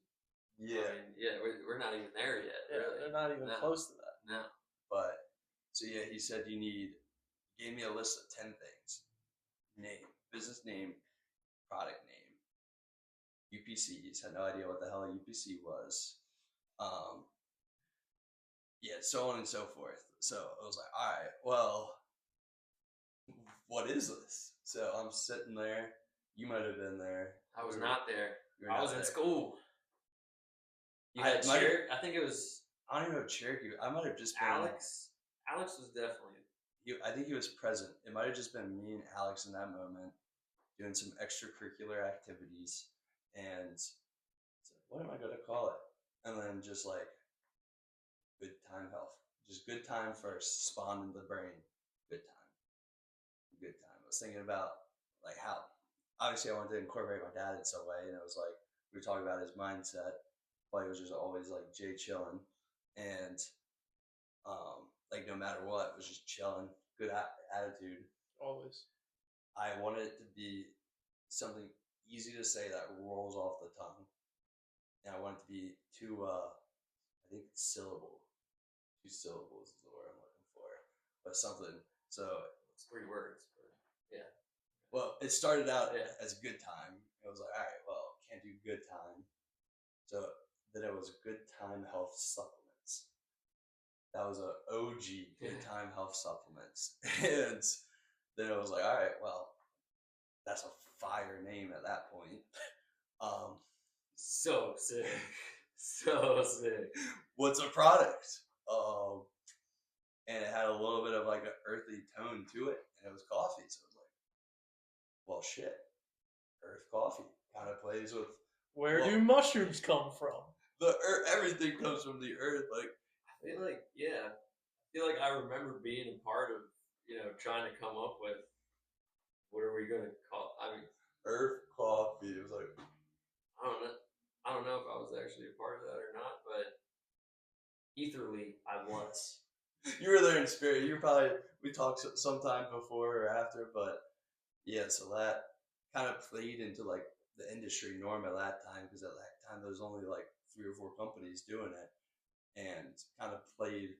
C: Yeah.
A: I mean, we're not even there yet.
B: Yeah,
A: really.
B: they're not even close to that.
A: No.
C: But so yeah, he said gave me a list of 10 things. Name, business name, product name, UPCs. Had no idea what the hell a UPC was. Yeah, so on and so forth. So I was like, all right, well, what is this? So I'm sitting there. You might have been there.
A: I was not there.
C: I
A: was in school. You
C: I
A: had Cherokee. I think it was.
C: I don't even know Cherokee. I might have just been
A: Alex. Alex was definitely.
C: I think he was present. It might have just been me and Alex in that moment, doing some extracurricular activities, and so what am I going to call it? And then just like Good Time Health, just Good Time first spawned in the brain. Good time. I was thinking about like how obviously I wanted to incorporate my dad in some way, and it was like we were talking about his mindset. Like, it was just always like Jay chilling, and like no matter what, it was just chilling, good attitude.
B: Always.
C: I wanted it to be something easy to say that rolls off the tongue, and I want it to be I think syllable. 2 syllables is the word I'm looking for, but something. So
A: it's 3 words, but yeah.
C: Well, it started out as Good Time. I was like, all right, well, can't do Good Time. So then it was Good Time Health Supplements. That was a OG Good Time Health Supplements. And then it was like, all right, well, that's a fire name at that point.
A: So sick. So sick.
C: What's a product? And it had a little bit of like an earthy tone to it, and it was coffee. So I was like, well, shit, Earth Coffee kind of plays with.
B: Where do mushrooms come from?
C: The earth, everything comes from the earth. Like,
A: I feel like I remember being a part of, trying to come up with what are we gonna call. I mean,
C: Earth Coffee. It was like,
A: I don't know if I was actually a part of that or not, but etherly I was.
C: You were there in spirit. We talked sometime before or after, but yeah, so that kind of played into like the industry norm at that time, because at that time there was only like 3 or 4 companies doing it, and kind of played.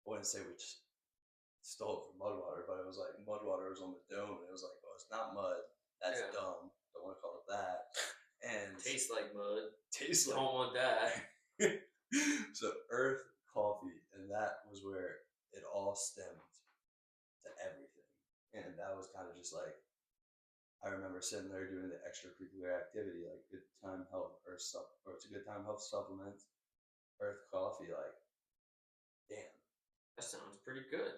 C: I wouldn't say we just stole it from Mudwater, but it was like Mudwater was on the dome, and it was like, oh, it's not mud. That's dumb. Don't want to call it that. And
A: tastes like mud.
C: Tastes like.
A: Don't want that.
C: So Earth Coffee, and that was where it all stemmed to everything. And that was kind of just like, I remember sitting there doing the extracurricular activity, like Good Time Health or it's a Good Time Health supplement, Earth Coffee. Like, damn,
A: That sounds pretty good.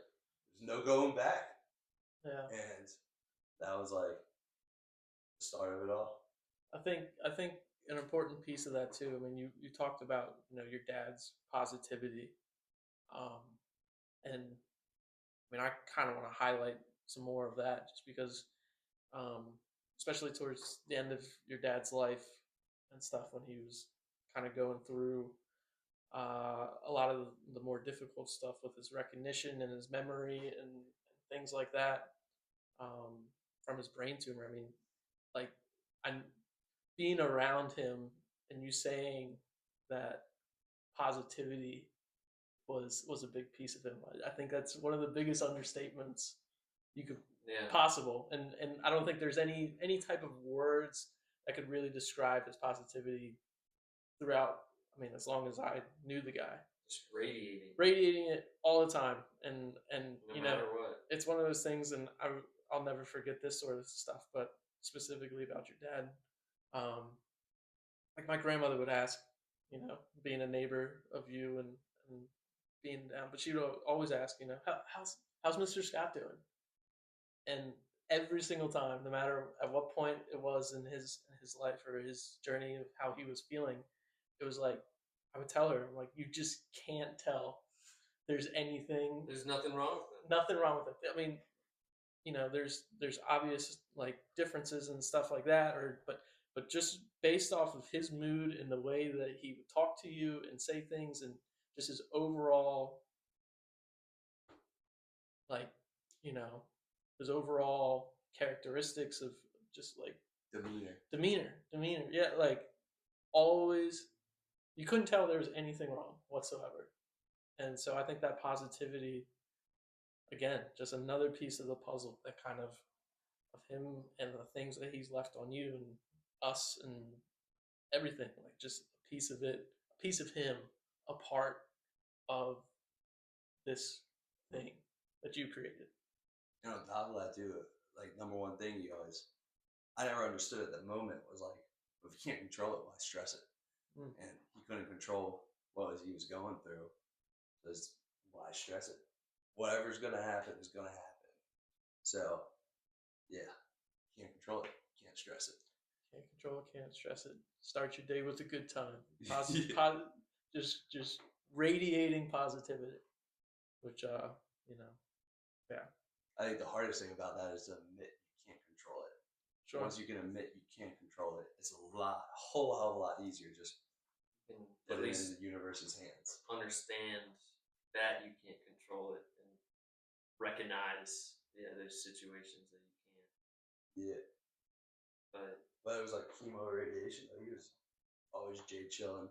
C: there's no going back.
B: Yeah.
C: And that was like the start of it all.
B: I think an important piece of that too. I mean, you talked about your dad's positivity, and I mean I kind of want to highlight some more of that just because, um, especially towards the end of your dad's life and stuff when he was kind of going through a lot of the more difficult stuff with his recognition and his memory and things like that, um, from his brain tumor. I mean, like I'm being around him and you saying that positivity was a big piece of him. I think that's one of the biggest understatements you could
A: Yeah.
B: possible, and I don't think there's any type of words that could really describe his positivity throughout. I mean, as long as I knew the guy,
A: Just radiating.
B: radiating it all the time, and
A: No matter what.
B: it's one of those things, and I'll never forget this sort of stuff, but specifically about your dad. Like my grandmother would ask, being a neighbor of you and being down, but she would always ask, how's Mr. Scott doing? And every single time, no matter at what point it was in his life or his journey of how he was feeling, it was like I would tell her, like, you just can't tell there's anything,
A: There's nothing wrong with them.
B: nothing wrong with it. I mean, there's obvious like differences and stuff like that, but just based off of his mood and the way that he would talk to you and say things and just his overall, like, you know his overall characteristics of just like demeanor, yeah, like always, you couldn't tell there was anything wrong whatsoever. And so I think that positivity, again, just another piece of the puzzle that kind of him and the things that he's left on you and us and everything, like just a piece of it, a piece of him, a part of this thing that you created.
C: And on top of that too, like number one thing I never understood at that moment was like, if you can't control it, why stress it? And he couldn't control what he was going through. Just why stress it? Whatever's gonna happen is gonna happen. So yeah, can't control it, can't stress it.
B: Can't control it, can't stress it. Start your day with a good time. Just radiating positivity, which yeah.
C: I think the hardest thing about that is to admit you can't control it.
B: Sure.
C: Once you can admit you can't control it, it's a whole hell of a lot easier just
A: And
C: put
A: at
C: it
A: least
C: in the universe's hands.
A: understand that you can't control it and recognize there's situations that you can't.
C: Yeah. But it was like chemo radiation. He was always Jay chilling.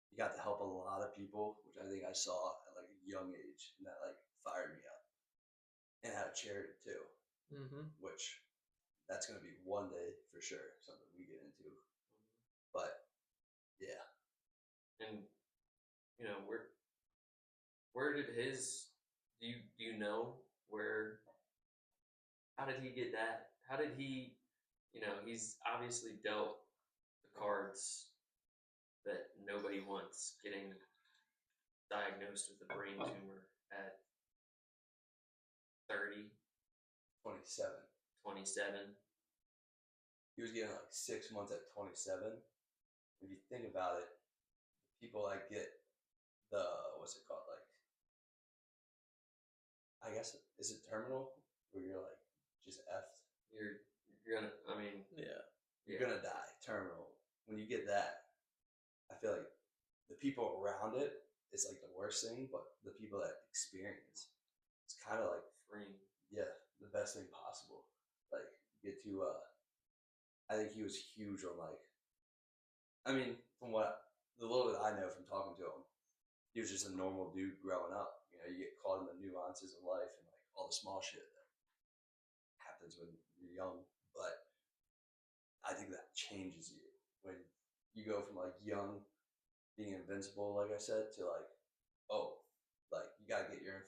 C: He got to help a lot of people, which I think I saw at like a young age, and that like fired me up. And had a charity too, which that's gonna be one day for sure, something we get into. But yeah.
A: And where did his do you know where, how did he get that? How did he, he's obviously dealt the cards that nobody wants, getting diagnosed with a brain tumor at 30,
C: 27.
A: 27.
C: He was getting like 6 months at 27. If you think about it, people that get the, what's it called? Like, I guess, is it terminal? Where you're like just effed?
A: You're gonna, I mean,
B: yeah.
C: You're gonna die. Terminal. When you get that, I feel like the people around it is like the worst thing, but the people that experience, it's kind of like
A: freeing.
C: Yeah, the best thing possible. Like get to I think he was huge on like, I mean, from what the little bit I know from talking to him, he was just a normal dude growing up. You get caught in the nuances of life and like all the small shit that happens when you're young. But I think that changes you when you go from like young, being invincible, like I said, to like, oh, like you gotta get your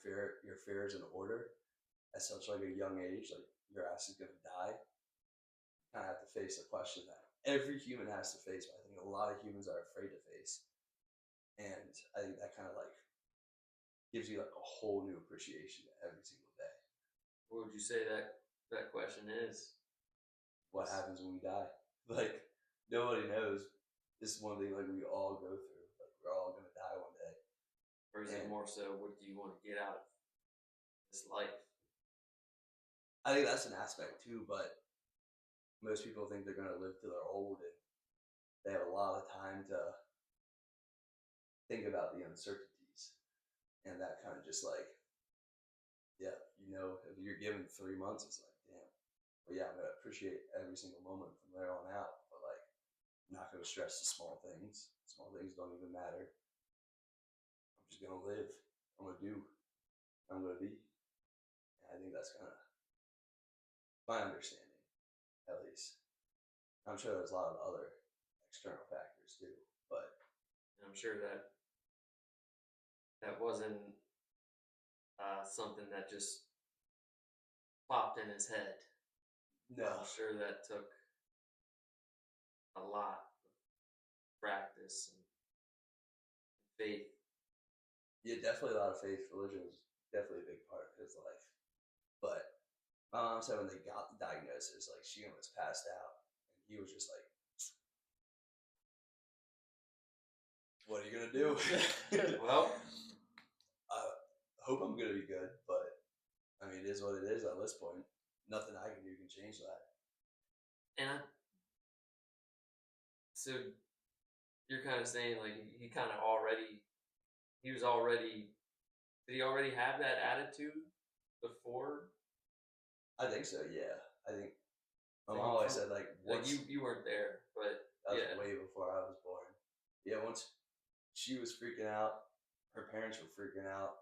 C: affairs in order. at such like a young age, like your ass is gonna die, you kind of have to face the question that every human has to face, but I think a lot of humans are afraid to face. And I think that kind of like gives you like a whole new appreciation every single day.
A: What would you say that question is?
C: What happens when we die? Like nobody knows. This is one thing like we all go through. Like we're all gonna die one day.
A: Or is it
C: And
A: more so, what do you want to get out of this life?
C: I think that's an aspect too, but most people think they're gonna live till they're old and they have a lot of time to think about the uncertainties. And that kind of just like, yeah, you know, if you're given 3 months, it's like, damn, well, yeah, I'm gonna appreciate every single moment from there on out. But like, I'm not gonna stress the small things. Small things don't even matter. I'm just gonna live. I'm gonna do. I'm gonna be. And I think that's kind of my understanding, at least. I'm sure there's a lot of other external factors too, but
A: And I'm sure that wasn't something that just popped in his head.
C: no,
A: I'm sure that took a lot of practice and faith.
C: yeah, definitely a lot of faith. Religion was definitely a big part of his life. But my mom said when they got the diagnosis, like she almost passed out, and he was just like, "What are you gonna do?"
A: Well,
C: I hope I'm gonna be good, but I mean, it is what it is at this point. Nothing I can do can change that.
A: and so you're kind of saying like he kind of already, he was already, did he already have that attitude before?
C: I think so. Yeah, I think my
A: From-
C: mom always
A: from-
C: said like
A: Like
C: once
A: you weren't there, but
C: that was
A: yeah.
C: way before I was born. Yeah, once she was freaking out, her parents were freaking out,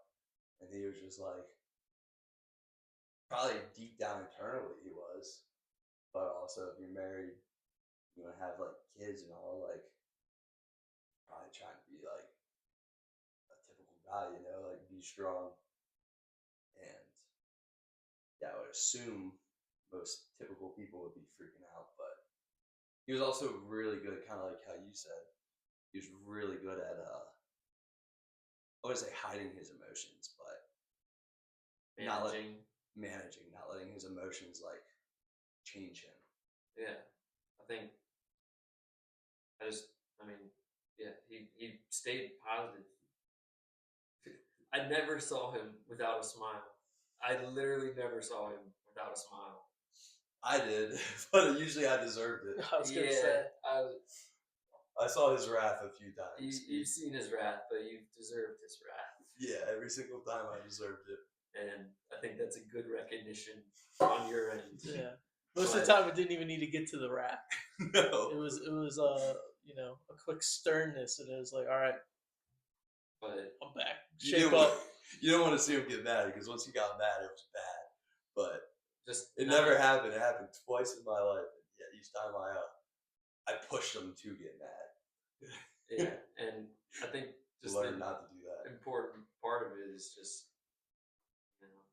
C: and he was just like, probably deep down internally he was, but also if you're married, you know, have like kids and all, like probably trying to be like a typical guy, you know, like be strong. And yeah, I would assume most typical people would be freaking out, but he was also really good, kind of like how you said. He was really good at I wouldn't say hiding his emotions, but
A: Managing.
C: not letting his emotions like change him.
A: Yeah, I think I mean, yeah, he stayed positive. I never saw him without a smile. I literally never saw him without a smile.
C: I did, but usually I deserved it.
B: I was gonna say.
C: I saw his wrath a few times.
A: You've seen his wrath, but you've deserved his wrath.
C: Yeah, every single time I deserved it.
A: And I think that's a good recognition on your end.
B: Yeah. Most of the time, it didn't even need to get to the rap.
C: No.
B: It was you know, a quick sternness, and it was like, all right,
A: But
B: I'm back.
C: You
B: Shape
C: didn't
B: up.
C: want- You don't want to see him get mad because once he got mad, it was bad. But
A: just
C: it never happened. It happened twice in my life. Yeah, each time I pushed him to get mad.
A: Yeah, and I think just
C: Learn
A: the
C: not to do that.
A: important part of it is just, you know,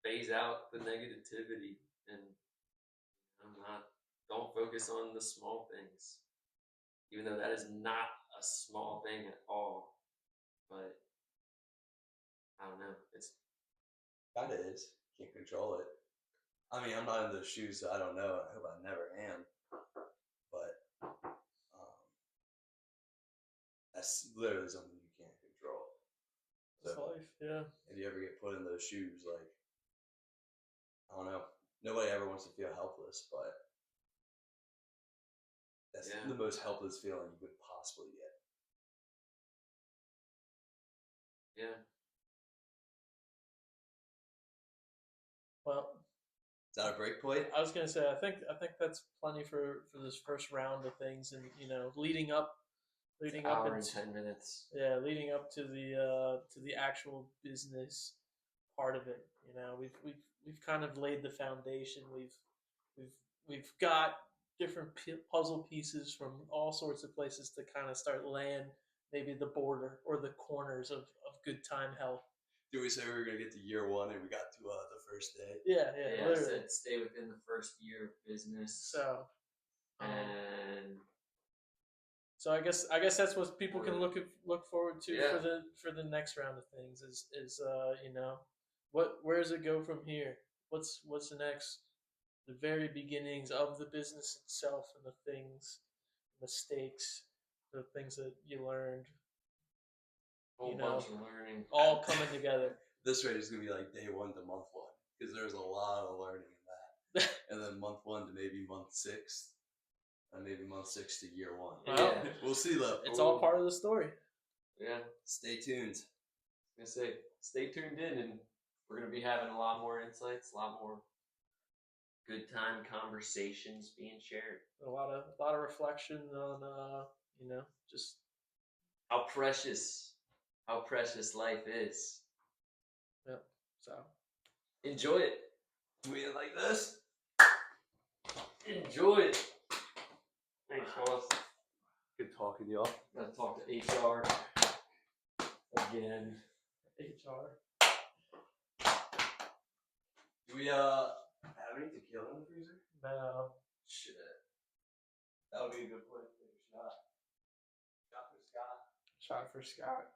A: phase out the negativity and don't focus on the small things, even though that is not a small thing at all. But I don't know. It's
C: Kind of is. Can't control it. I mean, I'm not in those shoes, so I don't know. I hope I never am. But that's literally something you can't control.
B: It's life, yeah.
C: If you ever get put in those shoes, like, I don't know. Nobody ever wants to feel helpless, but that's
A: Yeah.
C: the most helpless feeling you could possibly get.
A: yeah.
B: Well,
C: Is that a break point?
B: I was gonna say, I think that's plenty for this first round of things, and you know, leading up
A: Hour and
B: into
A: 10 minutes.
B: yeah, leading up to the actual business part of it. You know, we've kind of laid the foundation. We've got different puzzle pieces from all sorts of places to kind of start laying maybe the border or the corners of good time health.
C: Did we say we were gonna get to year one and we got to the first day?
B: Yeah,
A: Yeah, I
B: literally.
A: said stay within the first year of business.
B: So,
A: and
B: so I guess that's what people can look forward to
A: Yeah.
B: for the next round of things is you know, where does it go from here? What's next? The very beginnings of the business itself and the things, mistakes, the things that you learned,
A: whole
B: you
A: bunch
B: know,
A: of learning.
B: all coming together.
C: This rate is gonna be like day 1 to month 1 because there's a lot of learning in that, and then month 1 to maybe month 6, and maybe month 6 to year 1.
B: Well,
A: Yeah.
C: We'll see though.
B: It's all part of the story.
A: Yeah.
C: Stay tuned.
A: I was gonna say, stay tuned in, and we're gonna be having a lot more insights, a lot more good time conversations being shared.
B: A lot of reflection on you know, just
A: How precious life is.
B: yeah. So
A: Enjoy it.
C: Do we end like this?
A: Enjoy it. Thanks, fellas.
C: Good talking to y'all.
A: Gotta talk to HR again.
B: HR.
C: Do we have any tequila in the freezer?
B: No.
C: Shit. That would be a good place to take a shot. Shot for Scott.
B: Shot for Scott.